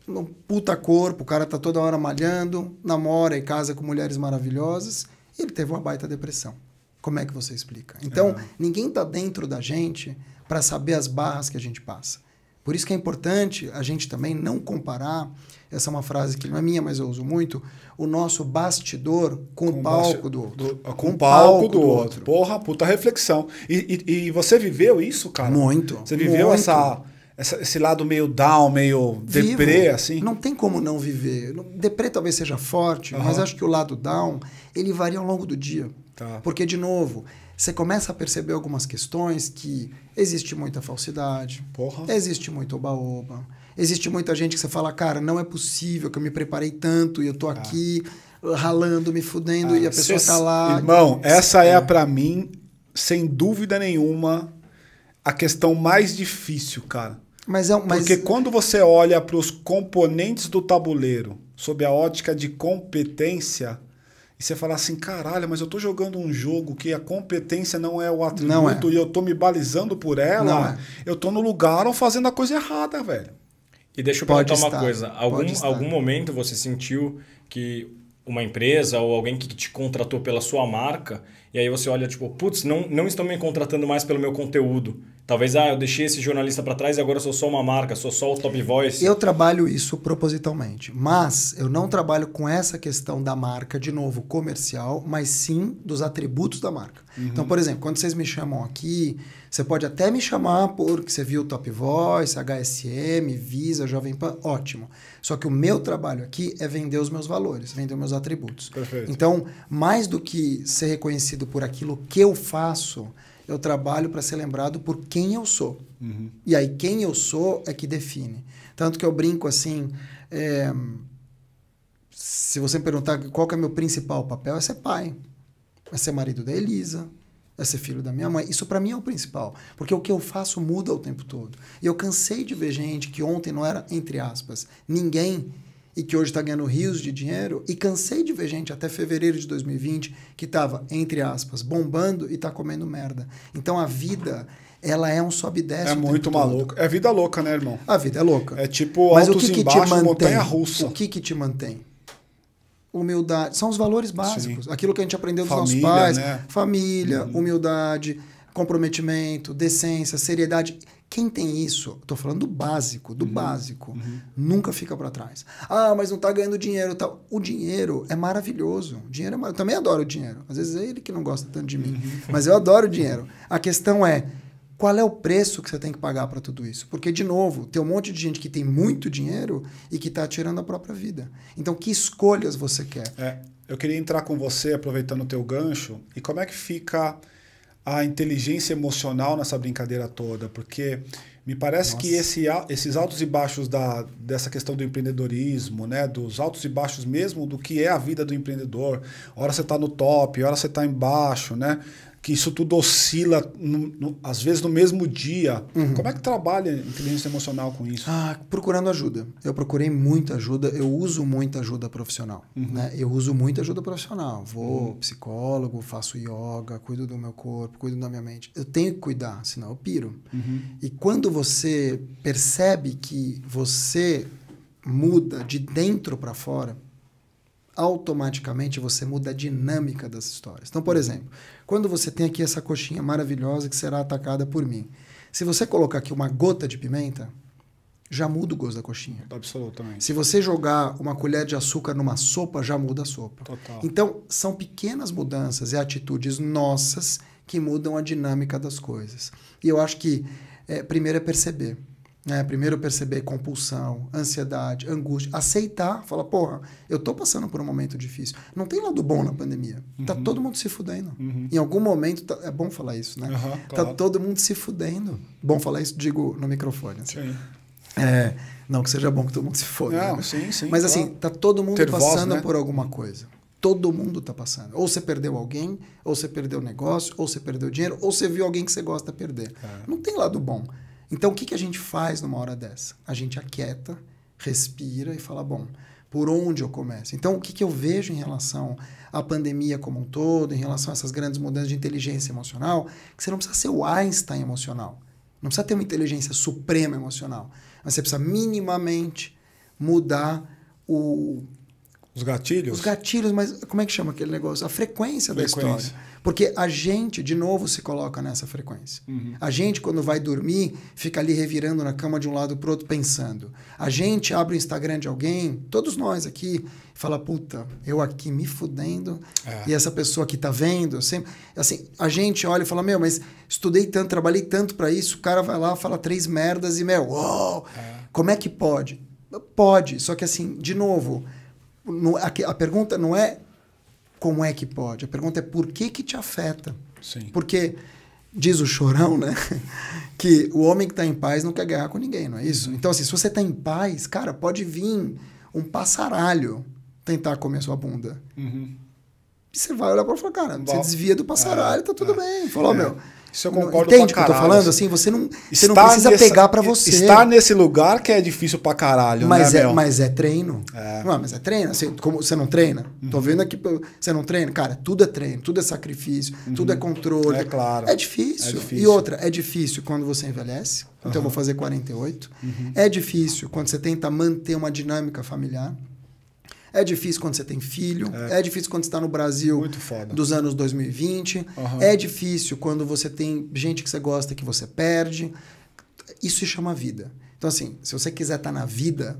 S3: um puta corpo. O cara tá toda hora malhando, namora e casa com mulheres maravilhosas. E ele teve uma baita depressão. Como é que você explica? Então, ninguém está dentro da gente para saber as barras que a gente passa. Por isso que é importante a gente também não comparar, essa é uma frase que não é minha, mas eu uso muito, o nosso bastidor com o palco do outro.
S1: Com o palco do outro. Porra, puta reflexão. E você viveu isso, cara?
S3: Muito.
S1: Você viveu esse lado meio down, meio deprê, assim?
S3: Não tem como não viver. Deprê talvez seja forte, mas acho que o lado down, ele varia ao longo do dia. Porque, de novo, você começa a perceber algumas questões que existe muita falsidade, existe muito oba-oba, existe muita gente que você fala, cara, não é possível que eu me preparei tanto e eu tô aqui ralando, me fudendo e a pessoa tá lá.
S1: Irmão, essa é pra mim, sem dúvida nenhuma, a questão mais difícil, cara. Porque quando você olha para os componentes do tabuleiro sob a ótica de competência... E você fala assim, caralho, mas eu tô jogando um jogo que a competência não é o atributo e eu tô me balizando por ela, eu tô no lugar ou fazendo a coisa errada, velho.
S2: E deixa eu perguntar uma coisa. Algum momento você sentiu que uma empresa ou alguém que te contratou pela sua marca, e aí você olha, tipo, putz, não estão me contratando mais pelo meu conteúdo. Talvez, eu deixei esse jornalista para trás e agora eu sou só uma marca, sou só o Top Voice.
S3: Eu trabalho isso propositalmente, mas eu não trabalho com essa questão da marca, de novo, comercial, mas sim dos atributos da marca. Então, por exemplo, quando vocês me chamam aqui, você pode até me chamar porque você viu o Top Voice, HSM, Visa, Jovem Pan, ótimo. Só que o meu trabalho aqui é vender os meus valores, vender os meus atributos.
S1: Perfeito.
S3: Então, mais do que ser reconhecido por aquilo que eu faço, eu trabalho para ser lembrado por quem eu sou. E aí, quem eu sou é que define. Tanto que eu brinco assim, se você me perguntar qual que é o meu principal papel, é ser pai. É ser marido da Elisa, é ser filho da minha mãe. Isso para mim é o principal. Porque o que eu faço muda o tempo todo. E eu cansei de ver gente que ontem não era, entre aspas, ninguém... e que hoje está ganhando rios de dinheiro, e cansei de ver gente até fevereiro de 2020 que estava, entre aspas, bombando e está comendo merda. Então a vida, ela é um sobe e desce.
S1: É muito maluco. É vida louca, né, irmão?
S3: A vida é louca.
S1: É tipo altos e baixos, montanha-russa.
S3: O que te mantém? Humildade. São os valores básicos.
S1: Sim.
S3: Aquilo que a gente aprendeu dos
S1: família,
S3: nossos pais.
S1: né?
S3: Família, humildade, comprometimento, decência, seriedade. Quem tem isso, estou falando do básico, nunca fica para trás. Ah, mas não está ganhando dinheiro. Tal. O dinheiro é maravilhoso. Eu também adoro o dinheiro. Às vezes é ele que não gosta tanto de mim, mas eu adoro o dinheiro. A questão é, qual é o preço que você tem que pagar para tudo isso? Porque, de novo, tem um monte de gente que tem muito dinheiro e que está tirando a própria vida. Então, que escolhas você quer?
S1: Eu queria entrar com você, aproveitando o teu gancho, e como é que fica a inteligência emocional nessa brincadeira toda? Porque me parece que esses altos e baixos dessa questão do empreendedorismo, né, dos altos e baixos mesmo do que é a vida do empreendedor, hora você está no top, hora você está embaixo, né? Que isso tudo oscila, às vezes, no mesmo dia. Como é que trabalha a inteligência emocional com isso?
S3: Procurando ajuda. Eu procurei muita ajuda, eu uso muita ajuda profissional. Né? Eu uso muita ajuda profissional. Vou psicólogo, faço yoga, cuido do meu corpo, cuido da minha mente. Eu tenho que cuidar, senão eu piro. E quando você percebe que você muda de dentro para fora, automaticamente você muda a dinâmica das histórias. Então, por exemplo, quando você tem aqui essa coxinha maravilhosa que será atacada por mim, se você colocar aqui uma gota de pimenta, já muda o gosto da coxinha.
S1: Absolutamente.
S3: Se você jogar uma colher de açúcar numa sopa, já muda a sopa.
S1: Total.
S3: Então, são pequenas mudanças e atitudes nossas que mudam a dinâmica das coisas. E eu acho que, primeiro é perceber. Primeiro perceber compulsão, ansiedade, angústia, aceitar, falar, porra, eu tô passando por um momento difícil. Não tem lado bom na pandemia. Tá todo mundo se fudendo. Em algum momento, é bom falar isso, né?
S1: Claro.
S3: Tá todo mundo se fudendo. Bom falar isso, digo, no microfone. Assim.
S1: Sim.
S3: Não que seja bom que todo mundo se foda.
S1: Não,
S3: né?
S1: sim,
S3: mas assim, tá todo mundo
S1: Ter
S3: passando
S1: voz, né?
S3: por alguma coisa. Todo mundo tá passando. Ou você perdeu alguém, ou você perdeu o negócio, ou você perdeu dinheiro, ou você viu alguém que você gosta perder. Não tem lado bom. Então, o que a gente faz numa hora dessa? A gente aquieta, respira e fala, bom, por onde eu começo? Então, o que eu vejo em relação à pandemia como um todo, em relação a essas grandes mudanças de inteligência emocional, que você não precisa ser o Einstein emocional. Não precisa ter uma inteligência suprema emocional. Mas você precisa minimamente mudar
S1: os gatilhos?
S3: Os gatilhos, mas como é que chama aquele negócio? A frequência da história. Porque a gente, de novo, se coloca nessa frequência. A gente, quando vai dormir, fica ali revirando na cama de um lado para o outro, pensando. A gente abre o Instagram de alguém, todos nós aqui, fala, puta, eu aqui me fudendo, e essa pessoa aqui tá vendo. Sempre, assim, a gente olha e fala, meu, mas estudei tanto, trabalhei tanto para isso, o cara vai lá, fala 3 merdas e, meu, uou, como é que pode? Pode, só que assim, de novo, a pergunta não é como é que pode, a pergunta é por que te afeta.
S1: Sim.
S3: Porque diz o Chorão, né, que o homem que está em paz não quer guerra com ninguém, não é isso? Então, assim, se você está em paz, cara, pode vir um passaralho tentar comer sua bunda. E você vai olhar para ele e falar, cara, você desvia do passaralho, tá tudo bem. Falou, meu...
S1: Isso eu concordo.
S3: Entende o que eu tô falando? Assim, você não precisa pegar pra você.
S1: Estar nesse lugar que é difícil pra caralho,
S3: mas
S1: né,
S3: mas é treino. Não, mas é treino. Como você não treina? Tô vendo aqui, você não treina? Cara, tudo é treino, tudo é sacrifício, tudo é controle.
S1: É claro.
S3: É difícil. E outra, é difícil quando você envelhece. Então eu vou fazer 48. É difícil quando você tenta manter uma dinâmica familiar. É difícil quando você tem filho. É difícil quando você está no Brasil dos anos 2020. É difícil quando você tem gente que você gosta que você perde. Isso se chama vida. Então, assim, se você quiser estar na vida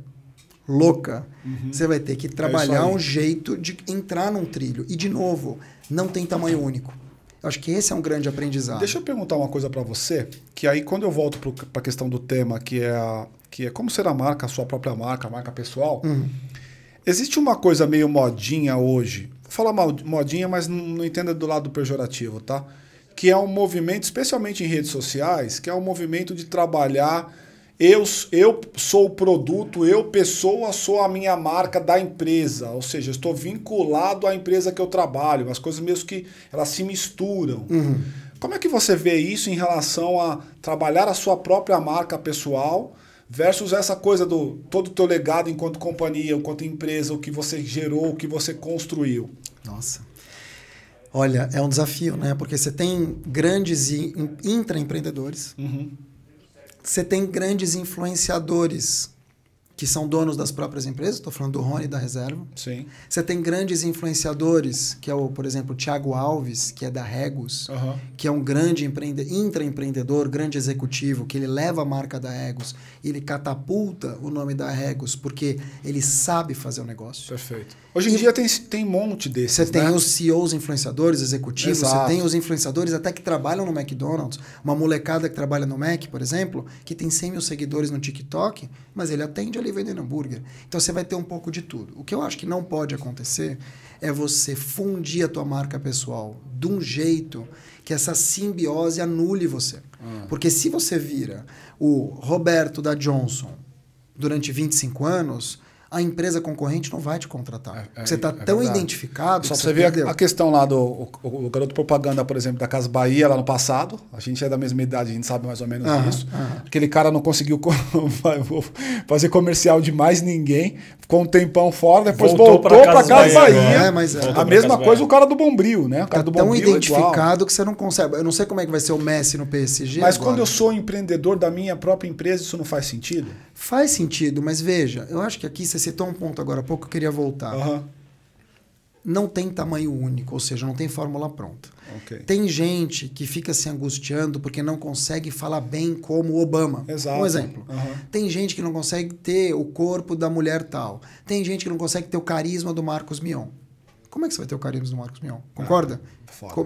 S3: louca, você vai ter que trabalhar um jeito de entrar num trilho. E, de novo, não tem tamanho único. Eu acho que esse é um grande aprendizado.
S1: Deixa eu perguntar uma coisa para você, que aí quando eu volto para a questão do tema, que é como ser a marca, a sua própria marca, a marca pessoal... Existe uma coisa meio modinha hoje, vou falar modinha, mas não entenda do lado pejorativo, tá? Que é um movimento, especialmente em redes sociais, que é um movimento de trabalhar, eu sou o produto, eu, pessoa, sou a minha marca da empresa, ou seja, estou vinculado à empresa que eu trabalho, as coisas mesmo que elas se misturam. Como é que você vê isso em relação a trabalhar a sua própria marca pessoal versus essa coisa do todo o teu legado enquanto companhia, enquanto empresa, o que você gerou, o que você construiu?
S3: Nossa. Olha, é um desafio, né? Porque você tem grandes intraempreendedores, você tem grandes influenciadores que são donos das próprias empresas, estou falando do Rony e da Reserva.
S1: Sim.
S3: Você tem grandes influenciadores, que é, por exemplo, o Thiago Alves, que é da Regus, que é um grande intraempreendedor, grande executivo, que ele leva a marca da Regus e ele catapulta o nome da Regus, porque ele sabe fazer o negócio.
S1: Perfeito. Hoje em dia tem um monte desses,
S3: Você tem os CEOs, influenciadores, executivos,
S1: Exato.
S3: você tem os influenciadores até que trabalham no McDonald's, uma molecada que trabalha no Mac, por exemplo, que tem 100 mil seguidores no TikTok, mas ele atende ali vendendo hambúrguer. Então você vai ter um pouco de tudo. O que eu acho que não pode acontecer é você fundir a tua marca pessoal de um jeito que essa simbiose anule você. Porque se você vira o Roberto da Johnson durante 25 anos, a empresa concorrente não vai te contratar. Você está tão
S1: verdade.
S3: Identificado...
S1: Só
S3: que
S1: pra você ver a questão lá do o garoto propaganda, por exemplo, da Casa Bahia lá no passado. A gente é da mesma idade, a gente sabe mais ou menos isso. Aquele cara não conseguiu fazer comercial de mais ninguém. Ficou um tempão fora, depois voltou pra Casa Bahia. A mesma coisa o cara do Bombril, né? O cara do
S3: tão
S1: Bombril
S3: identificado que você não consegue. Eu não sei como é que vai ser o Messi no PSG.
S1: Mas
S3: agora.
S1: Quando eu sou empreendedor da minha própria empresa, isso não faz sentido?
S3: Faz sentido, mas veja, eu acho que aqui você citou um ponto agora há pouco que eu queria voltar. Não tem tamanho único, ou seja, não tem fórmula pronta. Tem gente que fica se angustiando porque não consegue falar bem como o Obama.
S1: Exato.
S3: Um exemplo. Tem gente que não consegue ter o corpo da mulher tal. Tem gente que não consegue ter o carisma do Marcos Mion. Como é que você vai ter o carisma do Marcos Mion? Concorda?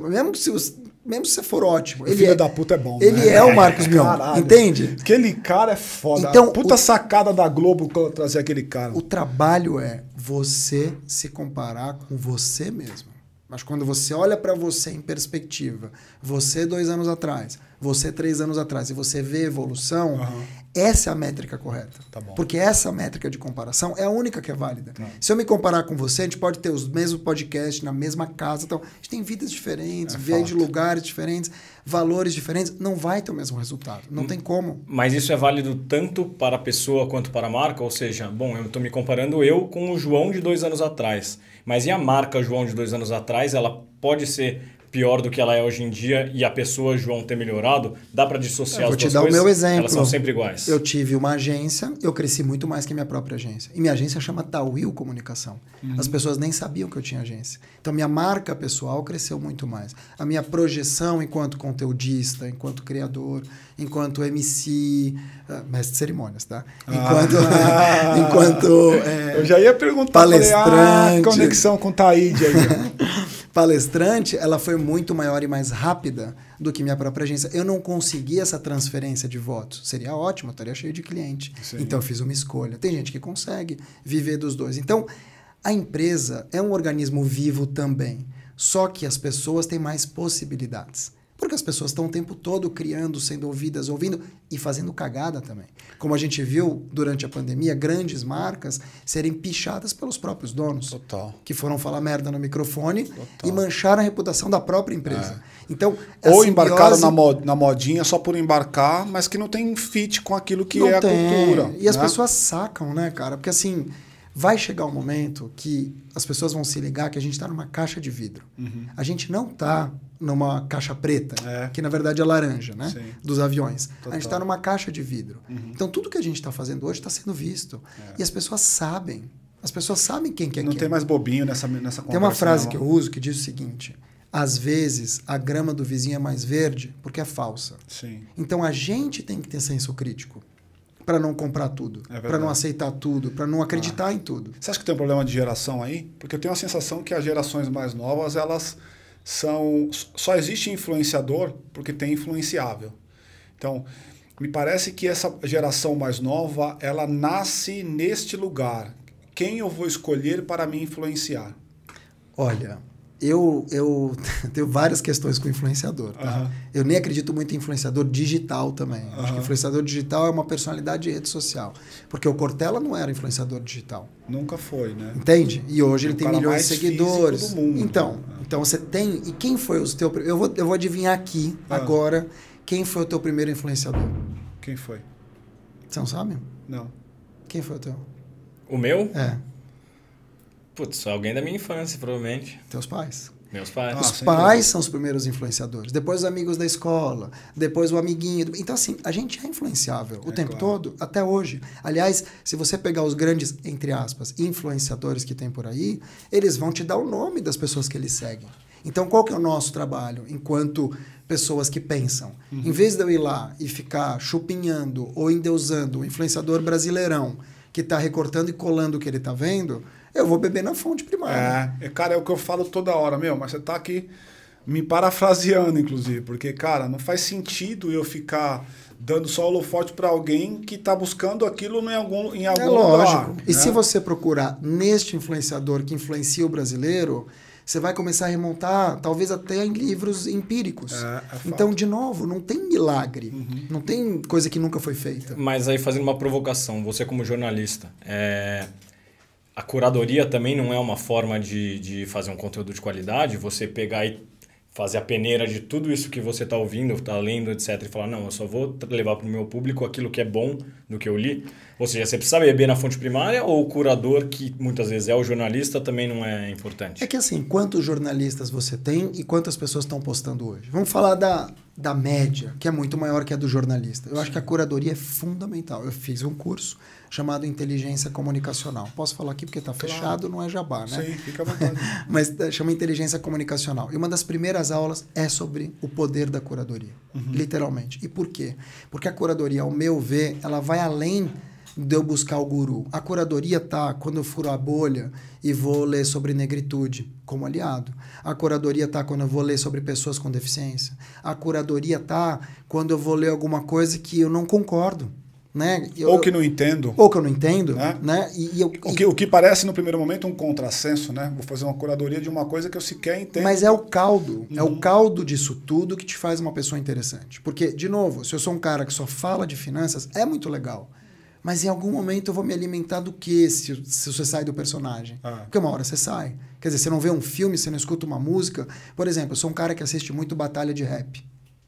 S3: Mesmo se você for ótimo.
S1: Filho da puta é bom.
S3: Ele é o Marcos Mion. Entende?
S1: Aquele cara é foda.
S3: Então,
S1: puta sacada da Globo trazer aquele cara.
S3: O trabalho é você se comparar com você mesmo. Mas quando você olha para você em perspectiva, você 2 anos atrás, você 3 anos atrás, e você vê evolução, essa é a métrica correta.
S1: Tá bom.
S3: Porque essa métrica de comparação é a única que é válida. Se eu me comparar com você, a gente pode ter os mesmos podcasts, na mesma casa. Então, a gente tem vidas diferentes, veio de lugares diferentes, valores diferentes. Não vai ter o mesmo resultado. Não tem como.
S2: Mas isso é válido tanto para a pessoa quanto para a marca? Ou seja, bom, eu estou me comparando eu com o João de 2 anos atrás. Mas e a marca João de 2 anos atrás? Ela pode ser pior do que ela é hoje em dia e a pessoa João ter melhorado? Dá para dissociar as duas coisas?
S3: Vou te dar o meu exemplo.
S2: Elas são sempre iguais.
S3: Eu tive uma agência, eu cresci muito mais que a minha própria agência. E minha agência chama Tawil Comunicação. As pessoas nem sabiam que eu tinha agência. Então, minha marca pessoal cresceu muito mais. A minha projeção enquanto conteudista, enquanto criador, enquanto MC, mestre de cerimônias, tá? Enquanto
S1: eu já ia perguntar,
S3: palestrante,
S1: conexão com o Taíde aí.
S3: Palestrante, ela foi muito maior e mais rápida do que minha própria agência. Eu não consegui essa transferência de votos. Seria ótimo, eu estaria cheio de cliente. Sim. Então, eu fiz uma escolha. Tem gente que consegue viver dos dois. Então, a empresa é um organismo vivo também. Só que as pessoas têm mais possibilidades. Porque as pessoas estão o tempo todo criando, sendo ouvidas, ouvindo e fazendo cagada também. Como a gente viu durante a pandemia, grandes marcas serem pichadas pelos próprios donos.
S1: Total.
S3: Que foram falar merda no microfone e mancharam a reputação da própria empresa. Então,
S1: ou embarcaram na modinha só por embarcar, mas que não tem fit com aquilo que é a cultura.
S3: E as pessoas sacam, né, cara? Porque assim, vai chegar um momento que as pessoas vão se ligar que a gente está numa caixa de vidro. A gente não está numa caixa preta, que na verdade é laranja, né? Sim. Dos aviões. Total. A gente está numa caixa de vidro. Então tudo que a gente está fazendo hoje está sendo visto. E as pessoas sabem. As pessoas sabem quem que é quem.
S1: Não tem mais bobinho nessa conversa.
S3: Tem uma frase que eu uso que diz o seguinte: às vezes a grama do vizinho é mais verde porque é falsa.
S1: Sim.
S3: Então a gente tem que ter senso crítico para não comprar tudo, para não aceitar tudo, para não acreditar em tudo.
S1: Você acha que tem um problema de geração aí? Porque eu tenho a sensação que as gerações mais novas, elas só existe influenciador porque tem influenciável. Então, me parece que essa geração mais nova, ela nasce neste lugar. Quem eu vou escolher para me influenciar?
S3: Olha, eu tenho várias questões com influenciador. Tá? Eu nem acredito muito em influenciador digital também. Acho que influenciador digital é uma personalidade de rede social. Porque o Cortella não era influenciador digital.
S1: Nunca foi, né?
S3: Entende? E hoje ele tem milhões de seguidores.
S1: Do mundo,
S3: então você tem... E quem foi o teu... Eu vou adivinhar aqui, agora, quem foi o teu primeiro influenciador?
S1: Quem foi?
S3: Você não sabe?
S1: Não.
S3: Quem foi o teu?
S2: O meu?
S3: É.
S2: Putz, alguém da minha infância, provavelmente.
S3: Teus pais.
S2: Meus pais.
S3: Os pais são os primeiros influenciadores. Depois os amigos da escola. Depois o amiguinho. Então, assim, a gente é influenciável o tempo todo, até hoje. Aliás, se você pegar os grandes, entre aspas, influenciadores que tem por aí, eles vão te dar o nome das pessoas que eles seguem. Então, qual que é o nosso trabalho enquanto pessoas que pensam? Em vez de eu ir lá e ficar chupinhando ou endeusando o influenciador brasileirão que está recortando e colando o que ele está vendo, eu vou beber na fonte primária.
S1: Cara, é o que eu falo toda hora, mas você tá aqui me parafraseando, inclusive, porque, cara, não faz sentido eu ficar dando só holofote para alguém que tá buscando aquilo em algum lugar.
S3: Lógico. E se você procurar neste influenciador que influencia o brasileiro, você vai começar a remontar, talvez até em livros empíricos. Então, de novo, não tem milagre. Não tem coisa que nunca foi feita.
S2: Mas aí, fazendo uma provocação, você como jornalista, a curadoria também não é uma forma de fazer um conteúdo de qualidade? Você pegar e fazer a peneira de tudo isso que você está ouvindo, está lendo, etc. E falar, não, eu só vou levar para o meu público aquilo que é bom do que eu li. Ou seja, você precisa beber na fonte primária ou o curador, que muitas vezes é o jornalista, também não é importante?
S3: É que assim, quantos jornalistas você tem e quantas pessoas estão postando hoje? Vamos falar da média, que é muito maior que a do jornalista. Eu acho que a curadoria é fundamental. Eu fiz um curso chamado Inteligência Comunicacional. Posso falar aqui porque está fechado, não é jabá, né?
S1: Sim, fica à vontade.
S3: Mas chama Inteligência Comunicacional. E uma das primeiras aulas é sobre o poder da curadoria, literalmente. E por quê? Porque a curadoria, ao meu ver, ela vai além de eu buscar o guru. A curadoria tá quando eu furo a bolha e vou ler sobre negritude como aliado. A curadoria tá quando eu vou ler sobre pessoas com deficiência. A curadoria tá quando eu vou ler alguma coisa que eu não concordo. Né?
S1: Ou que não entendo.
S3: Ou que eu não entendo.
S1: Né?
S3: Né?
S1: O que parece, no primeiro momento, um contrassenso. Né? Vou fazer uma curadoria de uma coisa que eu sequer entendo.
S3: Mas é o caldo. É o caldo disso tudo que te faz uma pessoa interessante. Porque, de novo, se eu sou um cara que só fala de finanças, é muito legal. Mas em algum momento eu vou me alimentar do quê se você sai do personagem? Porque uma hora você sai. Quer dizer, você não vê um filme, você não escuta uma música. Por exemplo, eu sou um cara que assiste muito batalha de rap.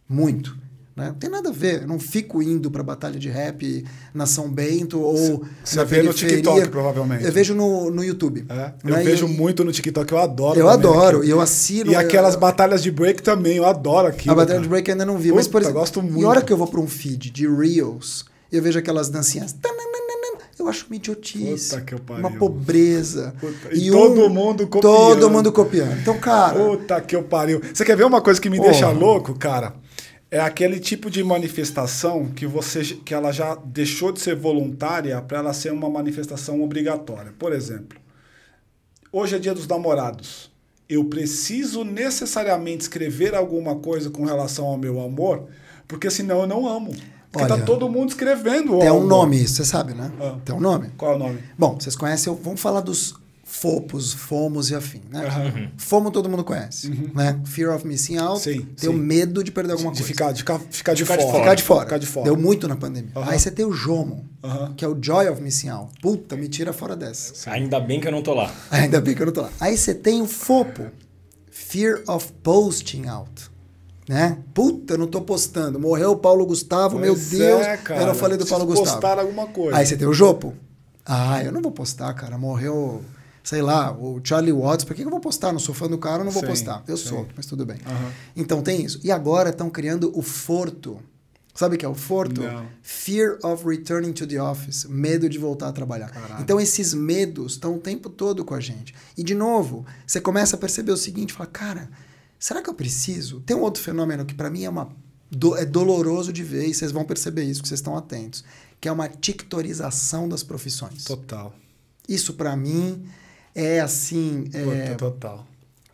S3: Muito. Né? Não tem nada a ver. Eu não fico indo para batalha de rap na São Bento ou
S1: você vê no TikTok, provavelmente.
S3: Eu vejo no YouTube.
S1: Eu vejo muito no TikTok, eu adoro.
S3: Eu adoro, e eu assino.
S1: E aquelas batalhas de break também, eu adoro aquilo.
S3: A batalha de break eu ainda não vi. Mas, por exemplo,
S1: gosto muito.
S3: E a hora que eu vou para um feed de Reels, eu vejo aquelas dancinhas. Eu acho uma idiotice.
S1: Puta que pariu.
S3: Uma pobreza.
S1: E todo mundo copiando.
S3: Todo mundo copiando. Então, cara...
S1: Puta que pariu. Você quer ver uma coisa que me deixa louco, cara? É aquele tipo de manifestação que ela já deixou de ser voluntária para ela ser uma manifestação obrigatória. Por exemplo, hoje é Dia dos Namorados. Eu preciso necessariamente escrever alguma coisa com relação ao meu amor, porque senão eu não amo. Porque tá todo mundo escrevendo.
S3: Tem um nome isso, você sabe, né? Tem um nome.
S1: Qual é o nome?
S3: Bom, vocês conhecem, vamos falar dos FOMOs e afim, né? FOMO todo mundo conhece, né? Fear of Missing Out, tem o medo de perder alguma coisa.
S1: Ficar de fora.
S3: Deu muito na pandemia. Aí você tem o JOMO, que é o Joy of Missing Out. Puta, me tira fora dessa.
S2: Ainda bem que eu não tô lá.
S3: Ainda bem que eu não tô lá. Aí você tem o FOPO, Fear of Posting Out. Né? Puta, eu não tô postando. Morreu o Paulo Gustavo, meu Deus.
S1: Cara,
S3: eu não falei do Paulo Gustavo.
S1: Postar alguma coisa.
S3: Aí você tem o Jopo. Eu não vou postar, cara. Morreu, sei lá, o Charlie Watts. Por que eu vou postar? Não sou fã do cara, eu não vou postar. Eu sou, mas tudo bem. Então tem isso. E agora estão criando o Forto. Sabe o que é o Forto?
S1: Não.
S3: Fear of returning to the office. Medo de voltar a trabalhar.
S1: Caralho.
S3: Então esses medos estão o tempo todo com a gente. E de novo, você começa a perceber o seguinte, fala, cara, será que eu preciso? Tem um outro fenômeno que para mim é doloroso de ver, e vocês vão perceber isso, que vocês estão atentos, que é uma tictorização das profissões.
S1: Total.
S3: Isso para mim é assim...
S1: Total.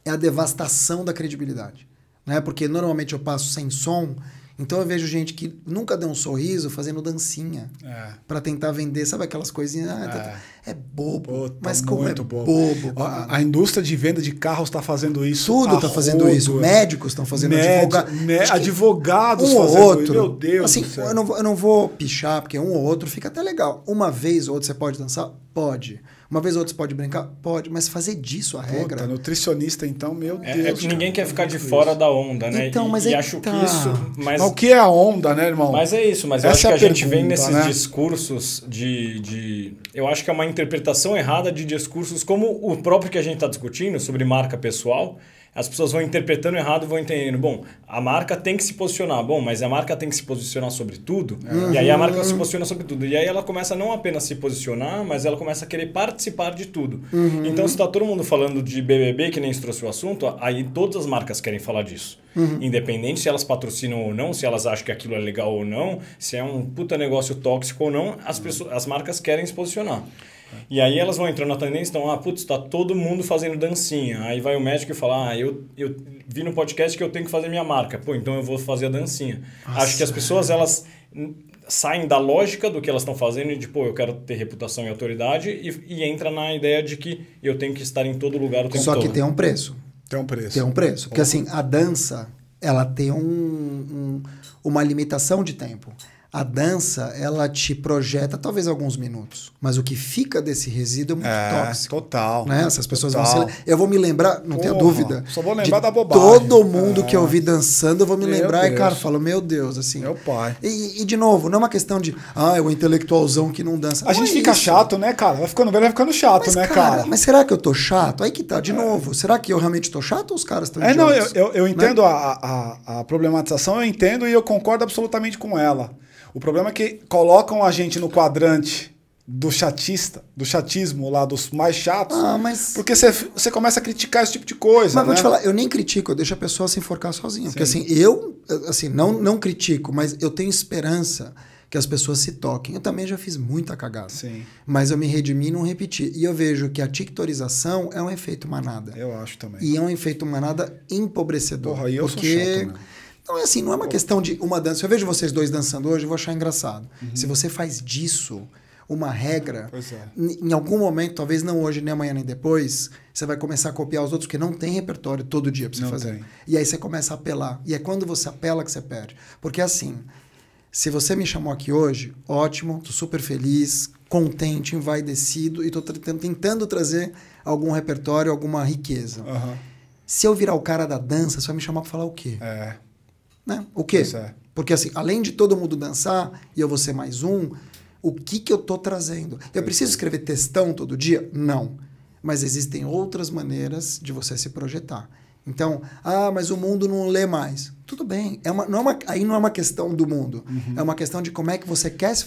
S3: É a devastação da credibilidade. Né? Porque normalmente eu passo sem som, então eu vejo gente que nunca deu um sorriso fazendo dancinha para tentar vender, sabe aquelas coisinhas? É bobo, mas como é bobo.
S1: A indústria de venda de carros está fazendo isso.
S3: Tudo está fazendo isso. Médicos estão fazendo
S1: advogados
S3: fazendo
S1: outro.
S3: Isso.
S1: Meu Deus
S3: assim,
S1: do céu.
S3: Eu não vou pichar, porque um ou outro fica até legal. Uma vez ou outra você pode dançar? Pode. Uma vez ou outra você pode brincar? Pode. Mas fazer disso a regra...
S1: Nutricionista, então, meu Deus.
S2: É que ninguém quer ficar de fora da onda, né?
S3: Então, mas
S2: e acho que isso...
S1: Mas o que é a onda, né, irmão?
S2: Mas é isso. Mas eu acho que a gente vem nesses discursos de... Eu acho que é uma interpretação errada de discursos como o próprio que a gente está discutindo sobre marca pessoal, as pessoas vão interpretando errado e vão entendendo. Bom, a marca tem que se posicionar. Bom, mas a marca tem que se posicionar sobre tudo. E aí a marca se posiciona sobre tudo. E aí ela começa não apenas a se posicionar, mas ela começa a querer participar de tudo. Então, se está todo mundo falando de BBB, que nem se trouxe o assunto, aí todas as marcas querem falar disso. Independente se elas patrocinam ou não, se elas acham que aquilo é legal ou não, se é um puta negócio tóxico ou não, as marcas querem se posicionar. E aí elas vão entrando na tendência, então, putz, tá todo mundo fazendo dancinha. Aí vai o médico e fala, eu vi no podcast que eu tenho que fazer minha marca. Pô, então eu vou fazer a dancinha. Nossa, acho que as pessoas, elas saem da lógica do que elas estão fazendo e de, pô, eu quero ter reputação e autoridade e entra na ideia de que eu tenho que estar em todo lugar o tempo todo.
S3: Só que tem um preço.
S1: Tem um preço.
S3: Tem um preço. Porque assim, a dança, ela tem uma limitação de tempo. A dança, ela te projeta talvez alguns minutos, mas o que fica desse resíduo é muito tóxico.
S1: Total.
S3: Né? Essas pessoas vão se... Eu vou me lembrar, não tenha dúvida.
S1: Só vou lembrar da bobagem.
S3: Todo mundo que eu vi dançando, eu vou me lembrar e, cara, falo, meu Deus, assim.
S1: Meu pai.
S3: E de novo, não é uma questão de, é o intelectualzão que não dança.
S1: A gente fica chato, né, cara? Vai ficando velho, vai ficando chato,
S3: mas,
S1: né, cara?
S3: Mas será que eu tô chato? Aí que tá, de novo. Será que eu realmente tô chato ou os caras estão idiotas?
S1: Não, eu entendo, né? a problematização, eu entendo e eu concordo absolutamente com ela. O problema é que colocam a gente no quadrante do chatismo lá, dos mais chatos, porque você começa a criticar esse tipo de coisa.
S3: Mas vou te falar, eu nem critico, eu deixo a pessoa se enforcar sozinha. Sim. Porque assim, eu não critico, mas eu tenho esperança que as pessoas se toquem. Eu também já fiz muita cagada.
S1: Sim.
S3: Mas eu me redimi e não repeti. E eu vejo que a tiktorização é um efeito manada.
S1: Eu acho também.
S3: E é um efeito manada empobrecedor.
S1: Porra, e eu sou chato, né?
S3: Então, é assim, não é uma questão de uma dança. Se eu vejo vocês dois dançando hoje, eu vou achar engraçado. Se você faz disso uma regra, em algum momento, talvez não hoje, nem amanhã, nem depois, você vai começar a copiar os outros, porque não tem repertório todo dia pra você fazer. Tem. E aí você começa a apelar. E é quando você apela que você perde. Porque assim, se você me chamou aqui hoje, ótimo, tô super feliz, contente, envaidecido, e tô tentando trazer algum repertório, alguma riqueza. Se eu virar o cara da dança, você vai me chamar pra falar o quê? Né? O quê? Porque assim, além de todo mundo dançar, e eu vou ser mais um, o que eu tô trazendo? Eu preciso escrever textão todo dia? Não. Mas existem outras maneiras de você se projetar. Então, mas o mundo não lê mais. Tudo bem. Aí não é uma questão do mundo. É uma questão de como é que você quer se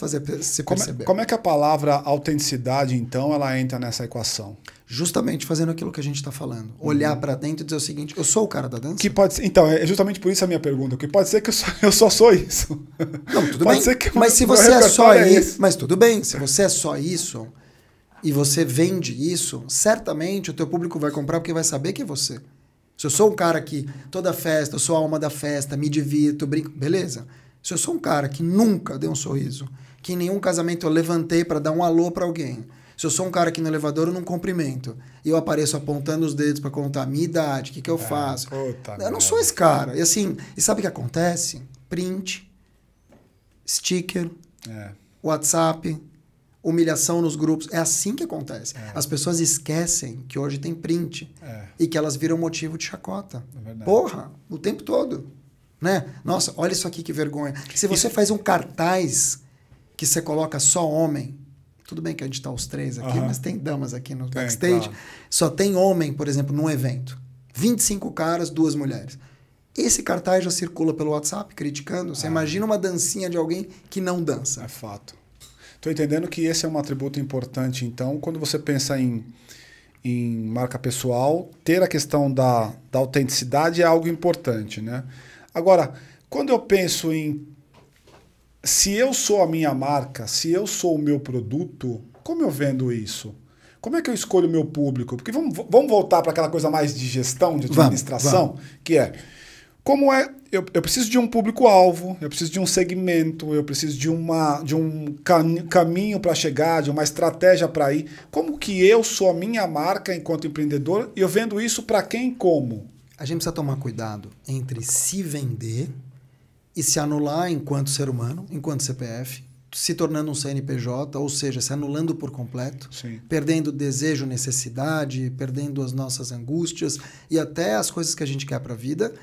S3: perceber.
S1: Como é que a palavra autenticidade, então, ela entra nessa equação?
S3: Justamente fazendo aquilo que a gente está falando. Olhar para dentro e dizer o seguinte, eu sou o cara da dança?
S1: Que pode ser, então, é justamente por isso a minha pergunta. Que pode ser que eu só sou isso.
S3: Não, tudo bem. Mas se você é só isso... Mas tudo bem, se você é só isso e você vende isso, certamente o teu público vai comprar porque vai saber que é você. Se eu sou um cara que toda festa, eu sou a alma da festa, me divirto, brinco, beleza. Se eu sou um cara que nunca deu um sorriso, que em nenhum casamento eu levantei para dar um alô para alguém, se eu sou um cara que no elevador eu não cumprimento, e eu apareço apontando os dedos para contar a minha idade, o que eu faço, eu não sou esse cara. E assim, e sabe o que acontece? Print, sticker, WhatsApp, humilhação nos grupos. É assim que acontece. As pessoas esquecem que hoje tem print e que elas viram motivo de chacota. Porra, o tempo todo. Né? Nossa, olha isso aqui que vergonha. Se você faz um cartaz que você coloca só homem, tudo bem que a gente tá os três aqui, mas tem damas aqui no backstage, só tem homem, por exemplo, num evento. 25 caras, 2 mulheres. Esse cartaz já circula pelo WhatsApp criticando. Você imagina uma dancinha de alguém que não dança.
S1: É fato. Estou entendendo que esse é um atributo importante, então, quando você pensa em marca pessoal, ter a questão da autenticidade é algo importante, né? Agora, quando eu penso em se eu sou a minha marca, se eu sou o meu produto, como eu vendo isso? Como é que eu escolho o meu público? Porque vamos voltar para aquela coisa mais de gestão, de administração, que é... Como é? Eu preciso de um público-alvo, eu preciso de um segmento, eu preciso de um caminho para chegar, de uma estratégia para ir. Como que eu sou a minha marca enquanto empreendedor e eu vendo isso para quem e como?
S3: A gente precisa tomar cuidado entre se vender e se anular enquanto ser humano, enquanto CPF, se tornando um CNPJ, ou seja, se anulando por completo, perdendo desejo, necessidade, perdendo as nossas angústias e até as coisas que a gente quer para a vida.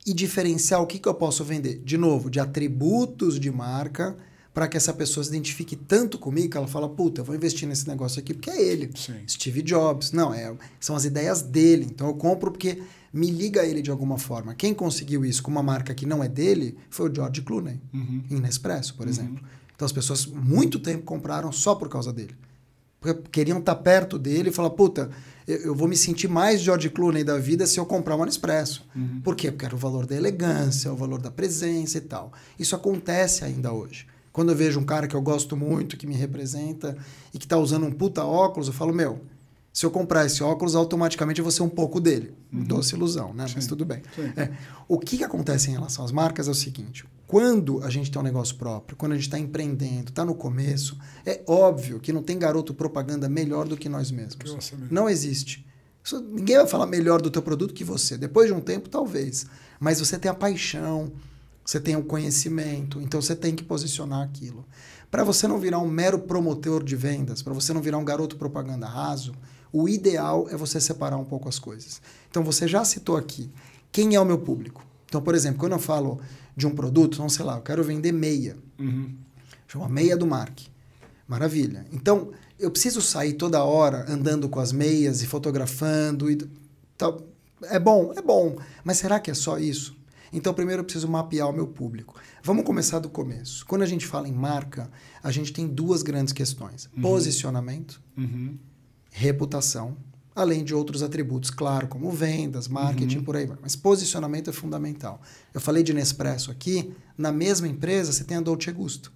S3: E diferenciar o que eu posso vender, de novo, de atributos de marca para que essa pessoa se identifique tanto comigo que ela fala, puta, eu vou investir nesse negócio aqui porque é ele.
S1: Sim.
S3: Steve Jobs. Não, são as ideias dele. Então eu compro porque me liga a ele de alguma forma. Quem conseguiu isso com uma marca que não é dele foi o George Clooney, em Nespresso, por exemplo. Então as pessoas muito tempo compraram só por causa dele. Porque queriam estar perto dele e falar, puta, eu vou me sentir mais George Clooney da vida se eu comprar uma Nespresso. Por quê? Porque era o valor da elegância, o valor da presença e tal. Isso acontece ainda hoje. Quando eu vejo um cara que eu gosto muito, que me representa e que está usando um puta óculos, eu falo, meu, se eu comprar esse óculos, automaticamente eu vou ser um pouco dele. Doce ilusão, né? Sim. Mas tudo bem. O que acontece em relação às marcas é o seguinte, quando a gente tem um negócio próprio, quando a gente está empreendendo, está no começo, é óbvio que não tem garoto propaganda melhor do que nós mesmos. Não existe. Ninguém vai falar melhor do teu produto que você. Depois de um tempo, talvez. Mas você tem a paixão, você tem o conhecimento, então você tem que posicionar aquilo. Para você não virar um mero promotor de vendas, para você não virar um garoto propaganda raso, o ideal é você separar um pouco as coisas. Então você já citou aqui, quem é o meu público? Então, por exemplo, quando eu falo de um produto, não sei lá, eu quero vender meia. Chama meia do Mark. Maravilha. Então, eu preciso sair toda hora andando com as meias e fotografando. É bom. Mas será que é só isso? Então, primeiro eu preciso mapear o meu público. Vamos começar do começo. Quando a gente fala em marca, a gente tem duas grandes questões. Posicionamento, reputação, além de outros atributos, claro, como vendas, marketing, por aí vai. Mas posicionamento é fundamental. Eu falei de Nespresso aqui, na mesma empresa você tem a Dolce Gusto.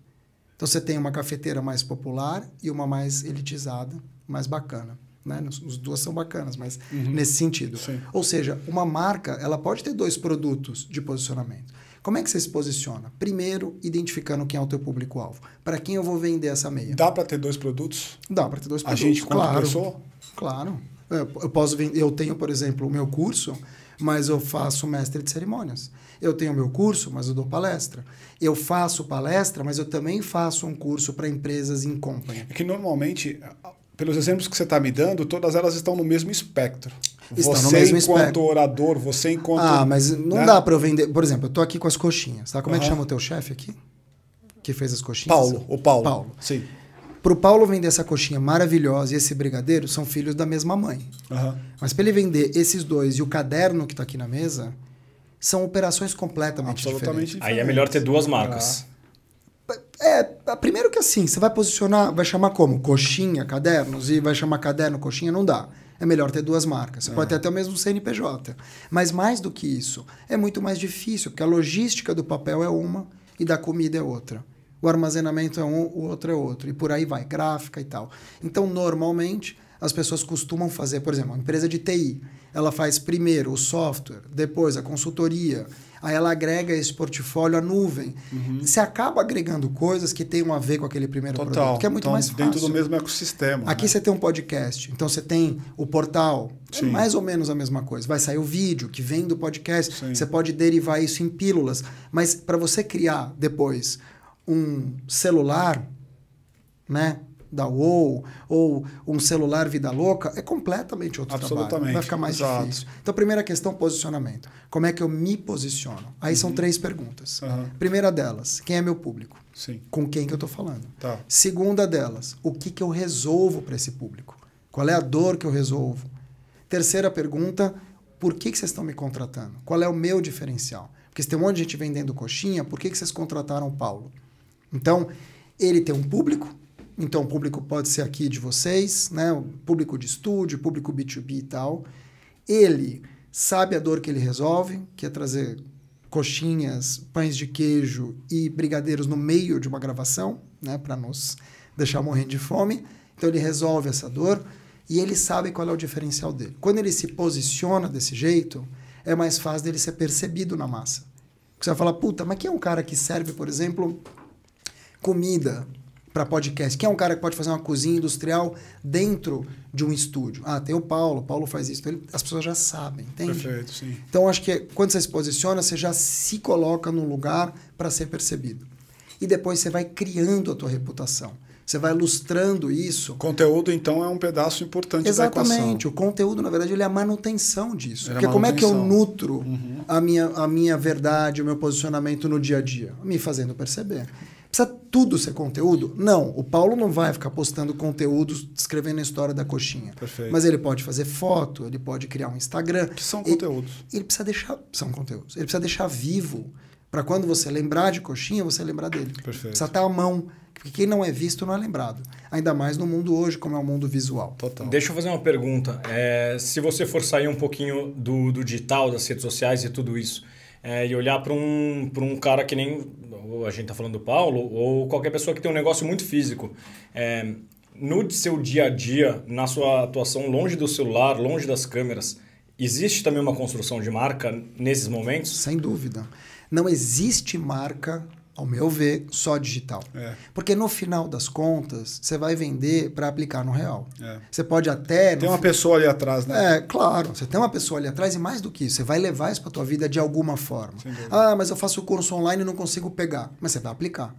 S3: Então, você tem uma cafeteira mais popular e uma mais elitizada, mais bacana. Né? As duas são bacanas, mas nesse sentido. Sim. Ou seja, uma marca ela pode ter dois produtos de posicionamento. Como é que você se posiciona? Primeiro, identificando quem é o teu público-alvo. Para quem eu vou vender essa meia?
S1: Dá para ter dois produtos?
S3: Dá para ter dois produtos.
S1: A gente, quanto pessoa?
S3: Claro. Eu posso vender, eu tenho, por exemplo, o meu curso, mas eu faço mestre de cerimônias. Eu tenho o meu curso, mas eu dou palestra. Eu faço palestra, mas eu também faço um curso para empresas in company.
S1: É que normalmente, pelos exemplos que você está me dando, todas elas estão no mesmo espectro.
S3: Estão
S1: você
S3: no mesmo
S1: enquanto
S3: espectro.
S1: Orador, você enquanto...
S3: mas não dá para eu vender... Por exemplo, eu estou aqui com as coxinhas, tá? Como é que chama o teu chefe aqui? Que fez as coxinhas?
S1: Paulo. Sim.
S3: Para o Paulo vender essa coxinha maravilhosa e esse brigadeiro, são filhos da mesma mãe. Mas para ele vender esses dois e o caderno que está aqui na mesa, são operações completamente diferentes.
S2: Aí é melhor ter duas marcas.
S3: Primeiro que assim, você vai posicionar, vai chamar como? Coxinha, cadernos, e vai chamar caderno, coxinha, não dá. É melhor ter duas marcas. Você pode ter até o mesmo CNPJ. Mas mais do que isso, é muito mais difícil, porque a logística do papel é uma e da comida é outra. O armazenamento é um, o outro é outro. E por aí vai, gráfica e tal. Então, normalmente, as pessoas costumam fazer, por exemplo, uma empresa de TI, ela faz primeiro o software, depois a consultoria, aí ela agrega esse portfólio à nuvem. Você acaba agregando coisas que tenham a ver com aquele primeiro produto, que é muito mais fácil.
S1: Dentro do mesmo ecossistema.
S3: Aqui você tem um podcast, então você tem o portal, é mais ou menos a mesma coisa. Vai sair o vídeo que vem do podcast, você pode derivar isso em pílulas, mas para você criar depois um celular, né, da UOL, ou um celular vida louca, é completamente outro trabalho. Vai ficar mais difícil. Então, primeira questão, posicionamento. Como é que eu me posiciono? Aí são 3 perguntas. Primeira delas, quem é meu público?
S1: Sim.
S3: Com quem que eu estou falando?
S1: Tá.
S3: Segunda delas, o que eu resolvo para esse público? Qual é a dor que eu resolvo? Terceira pergunta, por que vocês estão me contratando? Qual é o meu diferencial? Porque se tem um monte de gente vendendo coxinha, por que vocês contrataram o Paulo? Então, ele tem um público, então o público pode ser aqui de vocês, né? O público de estúdio, público B2B e tal. Ele sabe a dor que ele resolve, que é trazer coxinhas, pães de queijo e brigadeiros no meio de uma gravação, né? Para nos deixar morrendo de fome. Então ele resolve essa dor e ele sabe qual é o diferencial dele. Quando ele se posiciona desse jeito, é mais fácil dele ser percebido na massa. Você vai falar, puta, mas quem é um cara que serve, por exemplo, comida para podcast? Quem é um cara que pode fazer uma cozinha industrial dentro de um estúdio? Tem o Paulo faz isso. Então, as pessoas já sabem, entende?
S1: Perfeito, sim.
S3: Então, acho que quando você se posiciona, você já se coloca num lugar para ser percebido. E depois você vai criando a tua reputação. Você vai ilustrando isso.
S1: O conteúdo, então, é um pedaço importante da equação.
S3: Exatamente. O conteúdo, na verdade, ele é a manutenção disso. Porque como é que eu nutro a minha verdade, o meu posicionamento no dia a dia? Me fazendo perceber. Pra Precisa tudo ser conteúdo? Não, o Paulo não vai ficar postando conteúdos, escrevendo a história da coxinha.
S1: Perfeito.
S3: Mas ele pode fazer foto, ele pode criar um Instagram.
S1: Que são conteúdos.
S3: Ele precisa deixar... São conteúdos. Ele precisa deixar vivo, para quando você lembrar de coxinha, você lembrar dele.
S1: Perfeito.
S3: Precisa estar à mão, porque quem não é visto não é lembrado. Ainda mais no mundo hoje, como é o mundo visual.
S1: Total.
S2: Deixa eu fazer uma pergunta. Se você for sair um pouquinho do digital, das redes sociais e tudo isso, e olhar para um cara que nem a gente está falando do Paulo, ou qualquer pessoa que tem um negócio muito físico, no seu dia a dia, na sua atuação longe do celular, longe das câmeras, existe também uma construção de marca nesses momentos?
S3: Sem dúvida. Não existe marca, ao meu ver, só digital. Porque no final das contas, você vai vender para aplicar no real. Você pode até...
S1: Tem uma pessoa ali atrás, né?
S3: Claro. Você tem uma pessoa ali atrás e mais do que isso, você vai levar isso para tua vida de alguma forma. Mas eu faço o curso online e não consigo pegar. Mas você vai aplicar.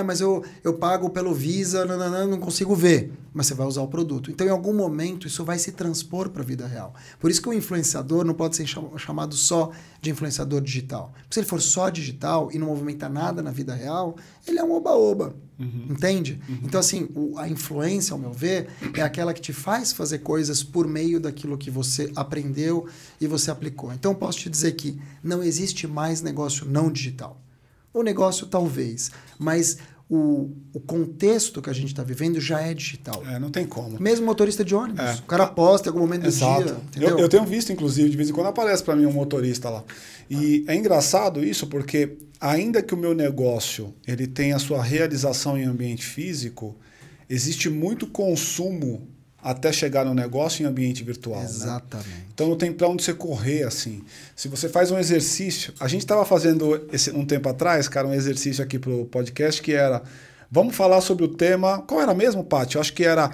S3: Mas eu pago pelo Visa, não consigo ver. Mas você vai usar o produto. Então, em algum momento, isso vai se transpor para a vida real. Por isso que o influenciador não pode ser chamado só de influenciador digital. Porque se ele for só digital e não movimenta nada na vida real, ele é um oba-oba. Entende? Então, assim, a influência, ao meu ver, é aquela que te faz fazer coisas por meio daquilo que você aprendeu e você aplicou. Então, eu posso te dizer que não existe mais negócio não digital. O negócio talvez, mas o contexto que a gente está vivendo já é digital.
S1: Não tem como.
S3: Mesmo motorista de ônibus. O cara posta em algum momento do dia.
S1: Eu tenho visto, inclusive, de vez em quando aparece para mim um motorista lá. E é engraçado isso porque, ainda que o meu negócio ele tenha a sua realização em ambiente físico, existe muito consumo até chegar no negócio em ambiente virtual.
S3: Exatamente.
S1: Né? Então não tem para onde você correr assim. Se você faz um exercício... A gente estava fazendo um tempo atrás, cara, um exercício aqui para o podcast que era... Vamos falar sobre o tema... Qual era mesmo, Paty? Eu acho que era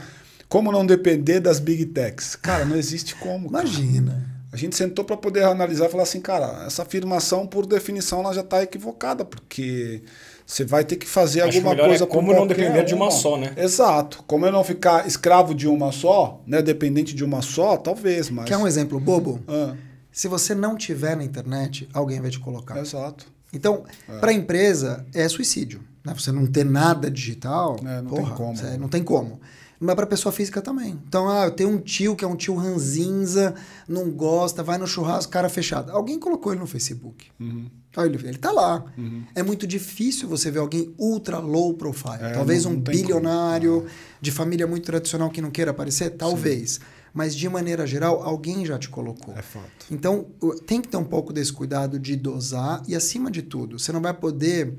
S1: como não depender das Big Techs. Cara, não existe como.
S3: Imagina.
S1: Cara. A gente sentou para poder analisar e falar assim, cara, essa afirmação, por definição, ela já está equivocada, porque... Você vai ter que fazer alguma coisa
S2: como não depender de uma só, né?
S1: Exato. Como eu não ficar escravo de uma só, né? Dependente de uma só, talvez, mas...
S3: Quer um exemplo bobo? Se você não tiver na internet, alguém vai te colocar.
S1: Exato.
S3: Então, para a empresa, é suicídio. Né? Você não ter nada digital,
S1: tem como.
S3: Não tem como. Mas para a pessoa física também. Então, eu tenho um tio que é um tio ranzinza, não gosta, vai no churrasco, cara fechado. Alguém colocou ele no Facebook. Ele está lá. É muito difícil você ver alguém ultra low profile. Talvez um bilionário de família muito tradicional que não queira aparecer, talvez. Sim. Mas, de maneira geral, alguém já te colocou.
S1: É fato.
S3: Então, tem que ter um pouco desse cuidado de dosar e, acima de tudo, você não vai poder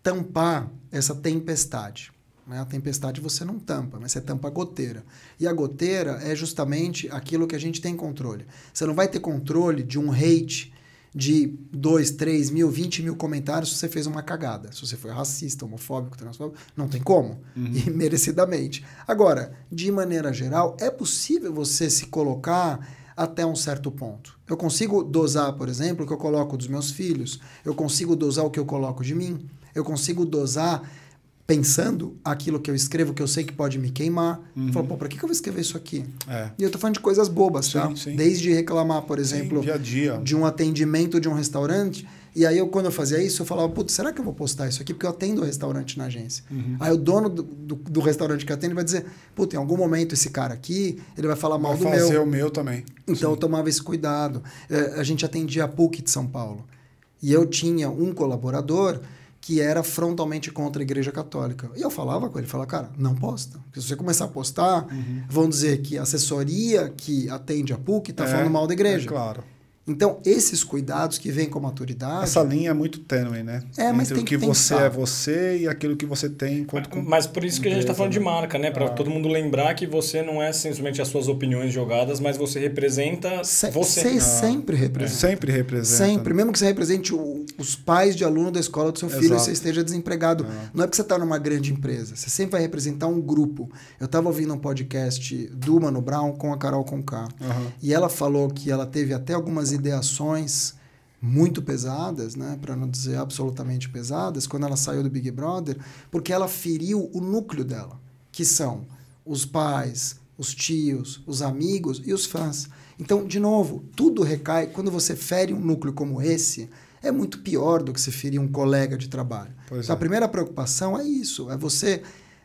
S3: tampar essa tempestade. A tempestade você não tampa, mas você tampa a goteira. E a goteira é justamente aquilo que a gente tem controle. Você não vai ter controle de um hate de 2, 3 mil, 20 mil comentários se você fez uma cagada. Se você foi racista, homofóbico, transfóbico, não tem como. E merecidamente. Agora, de maneira geral, é possível você se colocar até um certo ponto. Eu consigo dosar, por exemplo, o que eu coloco dos meus filhos. Eu consigo dosar o que eu coloco de mim. Eu consigo dosar pensando aquilo que eu escrevo, que eu sei que pode me queimar. Eu falo, para que eu vou escrever isso aqui? E eu tô falando de coisas bobas, tá?
S1: Sim.
S3: Desde reclamar, por exemplo,
S1: dia a dia,
S3: de um atendimento de um restaurante. E aí, quando eu fazia isso, eu falava, putz, será que eu vou postar isso aqui? Porque eu atendo o restaurante na agência. Aí o dono do restaurante que atende vai dizer, putz, em algum momento esse cara aqui, ele vai falar mal do meu.
S1: Vai fazer o meu também.
S3: Então eu tomava esse cuidado. A gente atendia a PUC de São Paulo. E eu tinha um colaborador que era frontalmente contra a Igreja Católica. E eu falava com ele, cara, não posta. Porque se você começar a postar, vão dizer que a assessoria que atende a PUC está falando mal da igreja.
S1: Claro.
S3: Então, esses cuidados que vêm com a maturidade...
S1: Essa linha é muito tênue, né?
S3: Mas
S1: entre
S3: tem
S1: o que
S3: que
S1: você
S3: pensar.
S1: é você e aquilo que você tem enquanto...
S2: Mas por isso que a gente está falando de marca, né? Para todo mundo lembrar que você não é simplesmente as suas opiniões jogadas, mas você representa você.
S3: Você sempre representa.
S1: Sempre representa.
S3: Sempre. Mesmo que você represente os pais de aluno da escola do seu filho e você esteja desempregado. Não é porque você está numa grande empresa. Você sempre vai representar um grupo. Eu estava ouvindo um podcast do Mano Brown com a Carol Conká. E ela falou que ela teve até algumas ideações muito pesadas, né, para não dizer absolutamente pesadas, quando ela saiu do Big Brother, porque ela feriu o núcleo dela, que são os pais, os tios, os amigos e os fãs. Então, de novo, tudo recai, quando você fere um núcleo como esse, é muito pior do que se ferir um colega de trabalho. Então, a primeira preocupação é isso, é você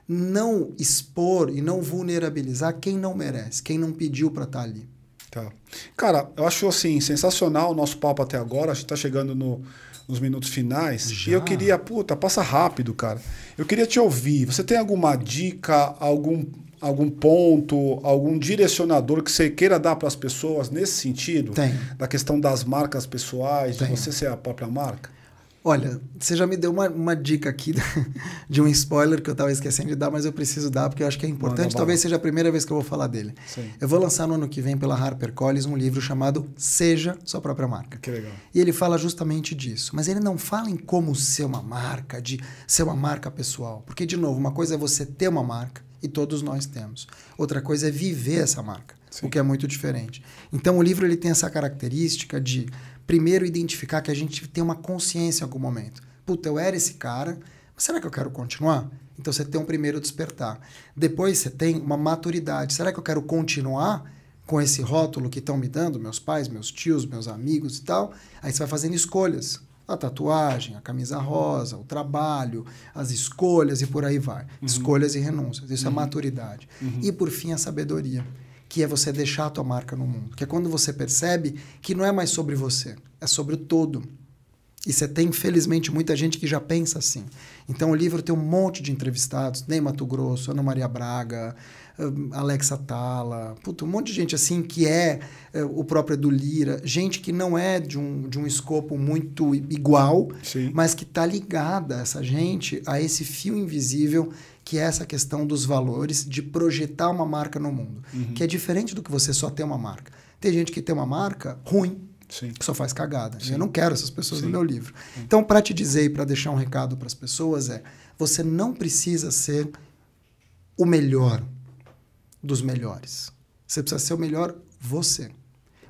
S3: não expor e não vulnerabilizar quem não merece, quem não pediu para estar ali.
S1: Tá. Cara, eu acho assim, sensacional o nosso papo até agora, a gente tá chegando nos minutos finais. Já? E eu queria, passa rápido, cara. Eu queria te ouvir. Você tem alguma dica, algum ponto, algum direcionador que você queira dar para as pessoas nesse sentido?
S3: Tem.
S1: Da questão das marcas pessoais, de você ser a própria marca?
S3: Olha, você já me deu uma dica aqui de um spoiler que eu estava esquecendo de dar, mas eu preciso dar porque eu acho que é importante. Talvez seja a primeira vez que eu vou falar dele.
S1: Sim.
S3: Eu vou lançar no ano que vem pela HarperCollins um livro chamado Seja Sua Própria Marca.
S1: Que legal.
S3: E ele fala justamente disso. Mas ele não fala em como ser uma marca, de ser uma marca pessoal. Porque, de novo, uma coisa é você ter uma marca, e todos nós temos. Outra coisa é viver essa marca, o que é muito diferente. Então, o livro ele tem essa característica de... Primeiro, identificar que a gente tem uma consciência em algum momento. Puta, eu era esse cara, mas será que eu quero continuar? Então, você tem um primeiro despertar. Depois, você tem uma maturidade. Será que eu quero continuar com esse rótulo que estão me dando, meus pais, meus tios, meus amigos e tal? Aí você vai fazendo escolhas. A tatuagem, a camisa rosa, o trabalho, as escolhas e por aí vai. Escolhas e renúncias. Isso é maturidade. E, por fim, a sabedoria, que é você deixar a tua marca no mundo. Que é quando você percebe que não é mais sobre você, é sobre o todo. E você tem, infelizmente, muita gente que já pensa assim. Então, o livro tem um monte de entrevistados, Ney Matogrosso, Ana Maria Braga, Alex Atala, um monte de gente assim que é o próprio Edu Lira, gente que não é de um escopo muito igual, mas que está ligada, essa gente, a esse fio invisível que é essa questão dos valores, de projetar uma marca no mundo. Que é diferente do que você só ter uma marca. Tem gente que tem uma marca ruim, que só faz cagada. Eu não quero essas pessoas no meu livro. Então, para te dizer e para deixar um recado para as pessoas você não precisa ser o melhor dos melhores. Você precisa ser o melhor você.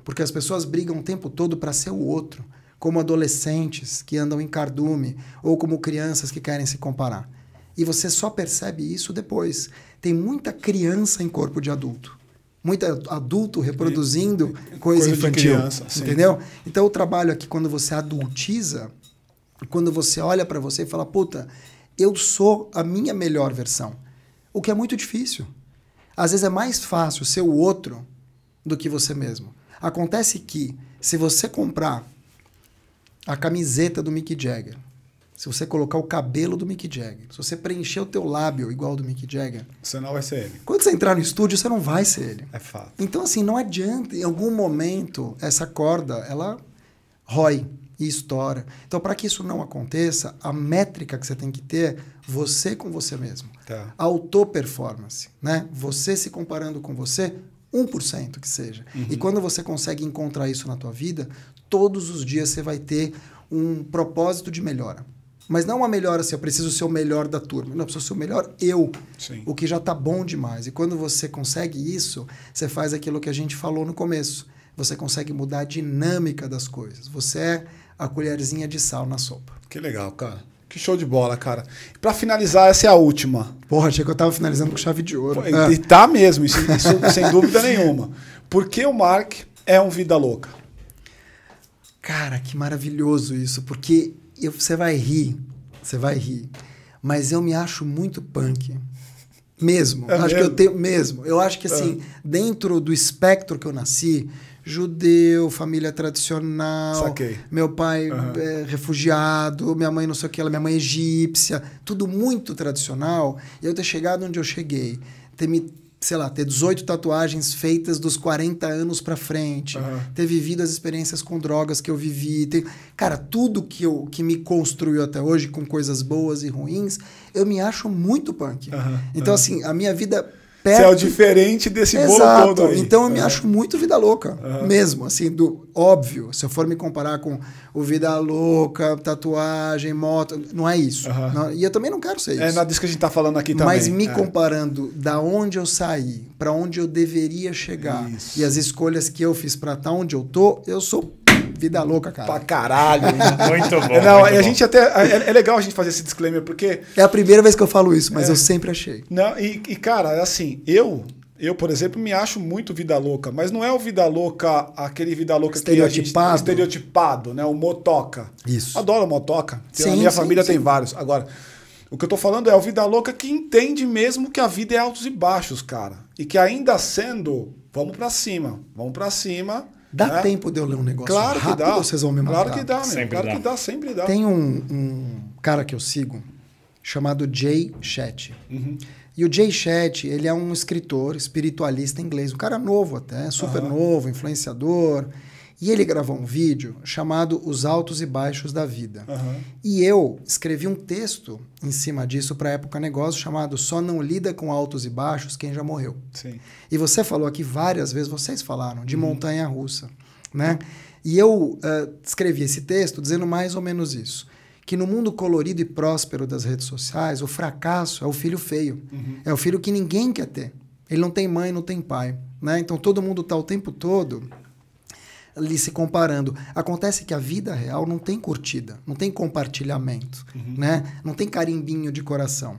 S3: Porque as pessoas brigam o tempo todo para ser o outro, como adolescentes que andam em cardume ou como crianças que querem se comparar. E você só percebe isso depois. Tem muita criança em corpo de adulto. Muito adulto reproduzindo coisa infantil. Criança, entendeu? Então, o trabalho aqui, quando você adultiza, quando você olha para você e fala, puta, eu sou a minha melhor versão. O que é muito difícil. Às vezes é mais fácil ser o outro do que você mesmo. Acontece que, se você comprar a camiseta do Mick Jagger, se você colocar o cabelo do Mick Jagger, se você preencher o teu lábio igual ao do Mick Jagger...
S1: Você não vai ser ele.
S3: Quando você entrar no estúdio, você não vai ser ele.
S1: É fato.
S3: Então, assim, não adianta. Em algum momento, essa corda, ela rói e estoura. Então, para que isso não aconteça, a métrica que você tem que ter é você com você mesmo.
S1: Tá.
S3: Auto-performance, né? Você se comparando com você, 1% que seja. E quando você consegue encontrar isso na tua vida, todos os dias você vai ter um propósito de melhora. Mas não uma melhora assim, eu preciso ser o melhor da turma. Não, eu preciso ser o melhor eu. O que já está bom demais. E quando você consegue isso, você faz aquilo que a gente falou no começo. Você consegue mudar a dinâmica das coisas. Você é a colherzinha de sal na sopa.
S1: Que legal, cara. Que show de bola, cara. E pra finalizar, essa é a última.
S3: Porra, achei que eu tava finalizando com chave de ouro.
S1: E tá mesmo, isso sem dúvida nenhuma. Por que o Mark é um vida louca?
S3: Cara, que maravilhoso isso. Porque você vai rir. Mas eu me acho muito punk. Mesmo. Eu acho que assim, dentro do espectro que eu nasci, judeu, família tradicional, meu pai refugiado, minha mãe não sei o que, minha mãe egípcia, tudo muito tradicional, e eu ter chegado onde eu cheguei, ter 18 tatuagens feitas dos 40 anos pra frente, ter vivido as experiências com drogas que eu vivi, cara, tudo que me construiu até hoje, com coisas boas e ruins, eu me acho muito punk. Então, assim, a minha vida...
S1: Você é o diferente desse bolo todo aí.
S3: Então eu me acho muito vida louca, mesmo, assim, óbvio, se eu for me comparar com o vida louca, tatuagem, moto, não é isso. Não, e eu também não quero ser isso.
S1: É nada disso que a gente tá falando aqui também.
S3: Mas me comparando da onde eu saí, para onde eu deveria chegar, e as escolhas que eu fiz para estar onde eu tô, eu sou vida louca, cara.
S1: Pra caralho.
S2: Muito bom.
S1: Não,
S2: muito
S1: a
S2: bom.
S1: gente até... É legal a gente fazer esse disclaimer, porque...
S3: É a primeira vez que eu falo isso, mas eu sempre achei.
S1: Não, e cara, assim, eu Eu, por exemplo, me acho muito vida louca, mas não é o vida louca, aquele vida louca
S3: estereotipado.
S1: Que a gente, estereotipado, né? O motoca.
S3: Isso.
S1: Adoro motoca.
S3: Sim,
S1: a minha
S3: sim,
S1: família
S3: sim.
S1: tem vários. Agora, o que eu tô falando é o vida louca que entende mesmo que a vida é altos e baixos, cara. E que ainda sendo, vamos pra cima.
S3: Dá
S1: né?
S3: tempo de eu ler um negócio
S1: Claro
S3: rápido,
S1: que dá.
S3: vocês vão me matar?
S1: Claro que dá, meu.
S2: Sempre
S1: Claro
S2: dá.
S1: que dá, sempre dá.
S3: Tem um cara que eu sigo chamado Jay Shetty. E o Jay Shetty, ele é um escritor espiritualista inglês, um cara novo até, super novo, influenciador. E ele gravou um vídeo chamado Os Altos e Baixos da Vida. E eu escrevi um texto em cima disso para a Época Negócio chamado Só Não Lida com Altos e Baixos Quem Já Morreu.
S1: Sim.
S3: E você falou aqui várias vezes, vocês falaram, de montanha-russa, né? E eu escrevi esse texto dizendo mais ou menos isso. Que no mundo colorido e próspero das redes sociais, o fracasso é o filho feio. É o filho que ninguém quer ter. Ele não tem mãe, não tem pai, né? Então todo mundo está o tempo todo ali se comparando. Acontece que a vida real não tem curtida, não tem compartilhamento, né? Não tem carimbinho de coração.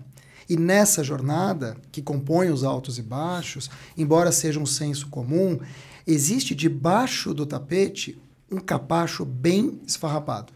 S3: E nessa jornada, que compõe os altos e baixos, embora seja um senso comum, existe debaixo do tapete um capacho bem esfarrapado.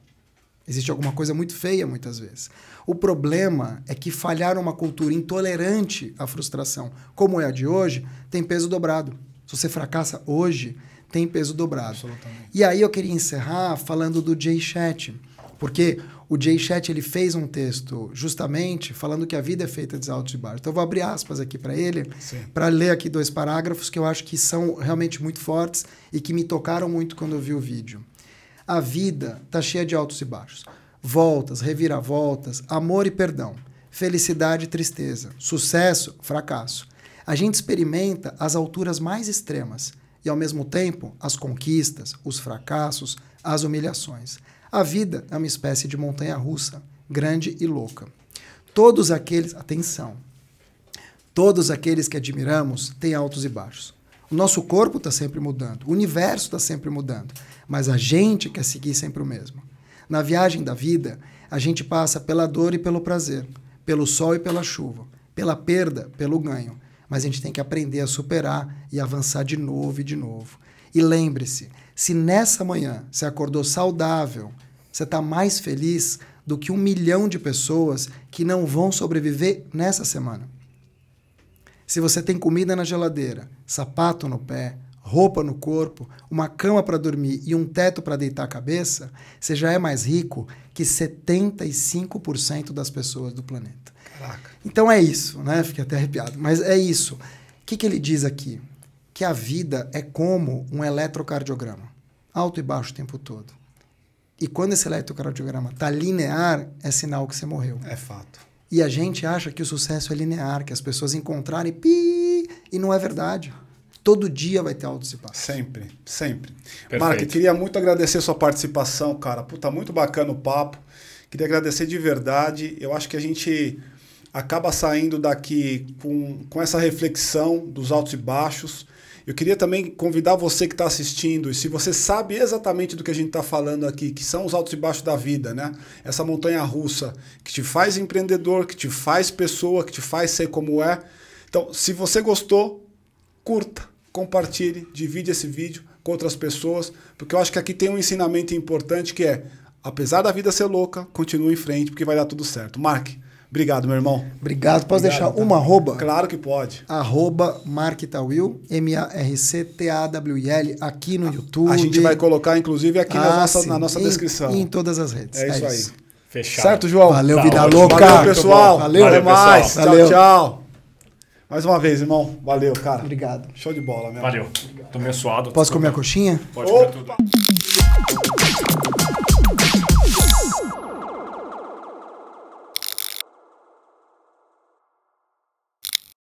S3: Existe alguma coisa muito feia, muitas vezes. O problema é que falhar uma cultura intolerante à frustração, como é a de hoje, tem peso dobrado. Se você fracassa hoje, tem peso dobrado. E aí eu queria encerrar falando do Jay Shetty, porque o Jay Shetty ele fez um texto justamente falando que a vida é feita de altos e baixos. Então eu vou abrir aspas aqui para ele, para ler aqui 2 parágrafos que eu acho que são realmente muito fortes e que me tocaram muito quando eu vi o vídeo. A vida está cheia de altos e baixos. Voltas, reviravoltas, amor e perdão, felicidade e tristeza, sucesso, fracasso. A gente experimenta as alturas mais extremas e, ao mesmo tempo, as conquistas, os fracassos, as humilhações. A vida é uma espécie de montanha-russa, grande e louca. Todos aqueles... Atenção! Todos aqueles que admiramos têm altos e baixos. O nosso corpo está sempre mudando, o universo está sempre mudando, mas a gente quer seguir sempre o mesmo. Na viagem da vida, a gente passa pela dor e pelo prazer, pelo sol e pela chuva, pela perda, pelo ganho, mas a gente tem que aprender a superar e avançar de novo e de novo. E lembre-se, se nessa manhã você acordou saudável, você está mais feliz do que 1 milhão de pessoas que não vão sobreviver nessa semana. Se você tem comida na geladeira, sapato no pé, roupa no corpo, uma cama para dormir e um teto para deitar a cabeça, você já é mais rico que 75% das pessoas do planeta.
S1: Caraca.
S3: Então é isso, né? Fiquei até arrepiado. Mas é isso. O que ele diz aqui? Que a vida é como um eletrocardiograma. Alto e baixo o tempo todo. E quando esse eletrocardiograma está linear, é sinal que você morreu.
S1: É fato.
S3: E a gente acha que o sucesso é linear, que as pessoas encontrarem pi, e não é verdade. Todo dia vai ter altos e baixos.
S1: Sempre, sempre.
S2: Perfeito.
S1: Mark, queria muito agradecer sua participação, cara. Puta, muito bacana o papo. Queria agradecer de verdade. Eu acho que a gente acaba saindo daqui com essa reflexão dos altos e baixos. Eu queria também convidar você que está assistindo, e se você sabe exatamente do que a gente está falando aqui, que são os altos e baixos da vida, né? Essa montanha-russa que te faz empreendedor, que te faz pessoa, que te faz ser como é. Então, se você gostou, curta, compartilhe, divide esse vídeo com outras pessoas, porque eu acho que aqui tem um ensinamento importante que é, apesar da vida ser louca, continue em frente, porque vai dar tudo certo. Mark, obrigado, meu irmão.
S3: Obrigado. Posso deixar
S1: tá?
S3: uma arroba?
S1: Claro que pode.
S3: @marktawil, MARCTAWIL, aqui no YouTube.
S1: A gente vai colocar, inclusive, aqui na nossa descrição.
S3: E em todas as redes.
S1: É isso aí.
S2: Fechado.
S1: Certo, João?
S3: Valeu,
S2: Tá
S3: vida
S2: ótimo.
S3: louca.
S1: Valeu, pessoal.
S3: Valeu,
S1: Até mais.
S2: pessoal.
S3: Valeu.
S1: Tchau, tchau. Mais uma vez, irmão. Valeu, cara.
S3: Obrigado.
S1: Show de bola, meu.
S2: Valeu. Tô meio suado.
S3: Posso comer a coxinha?
S2: Pode comer
S1: Opa.
S2: tudo.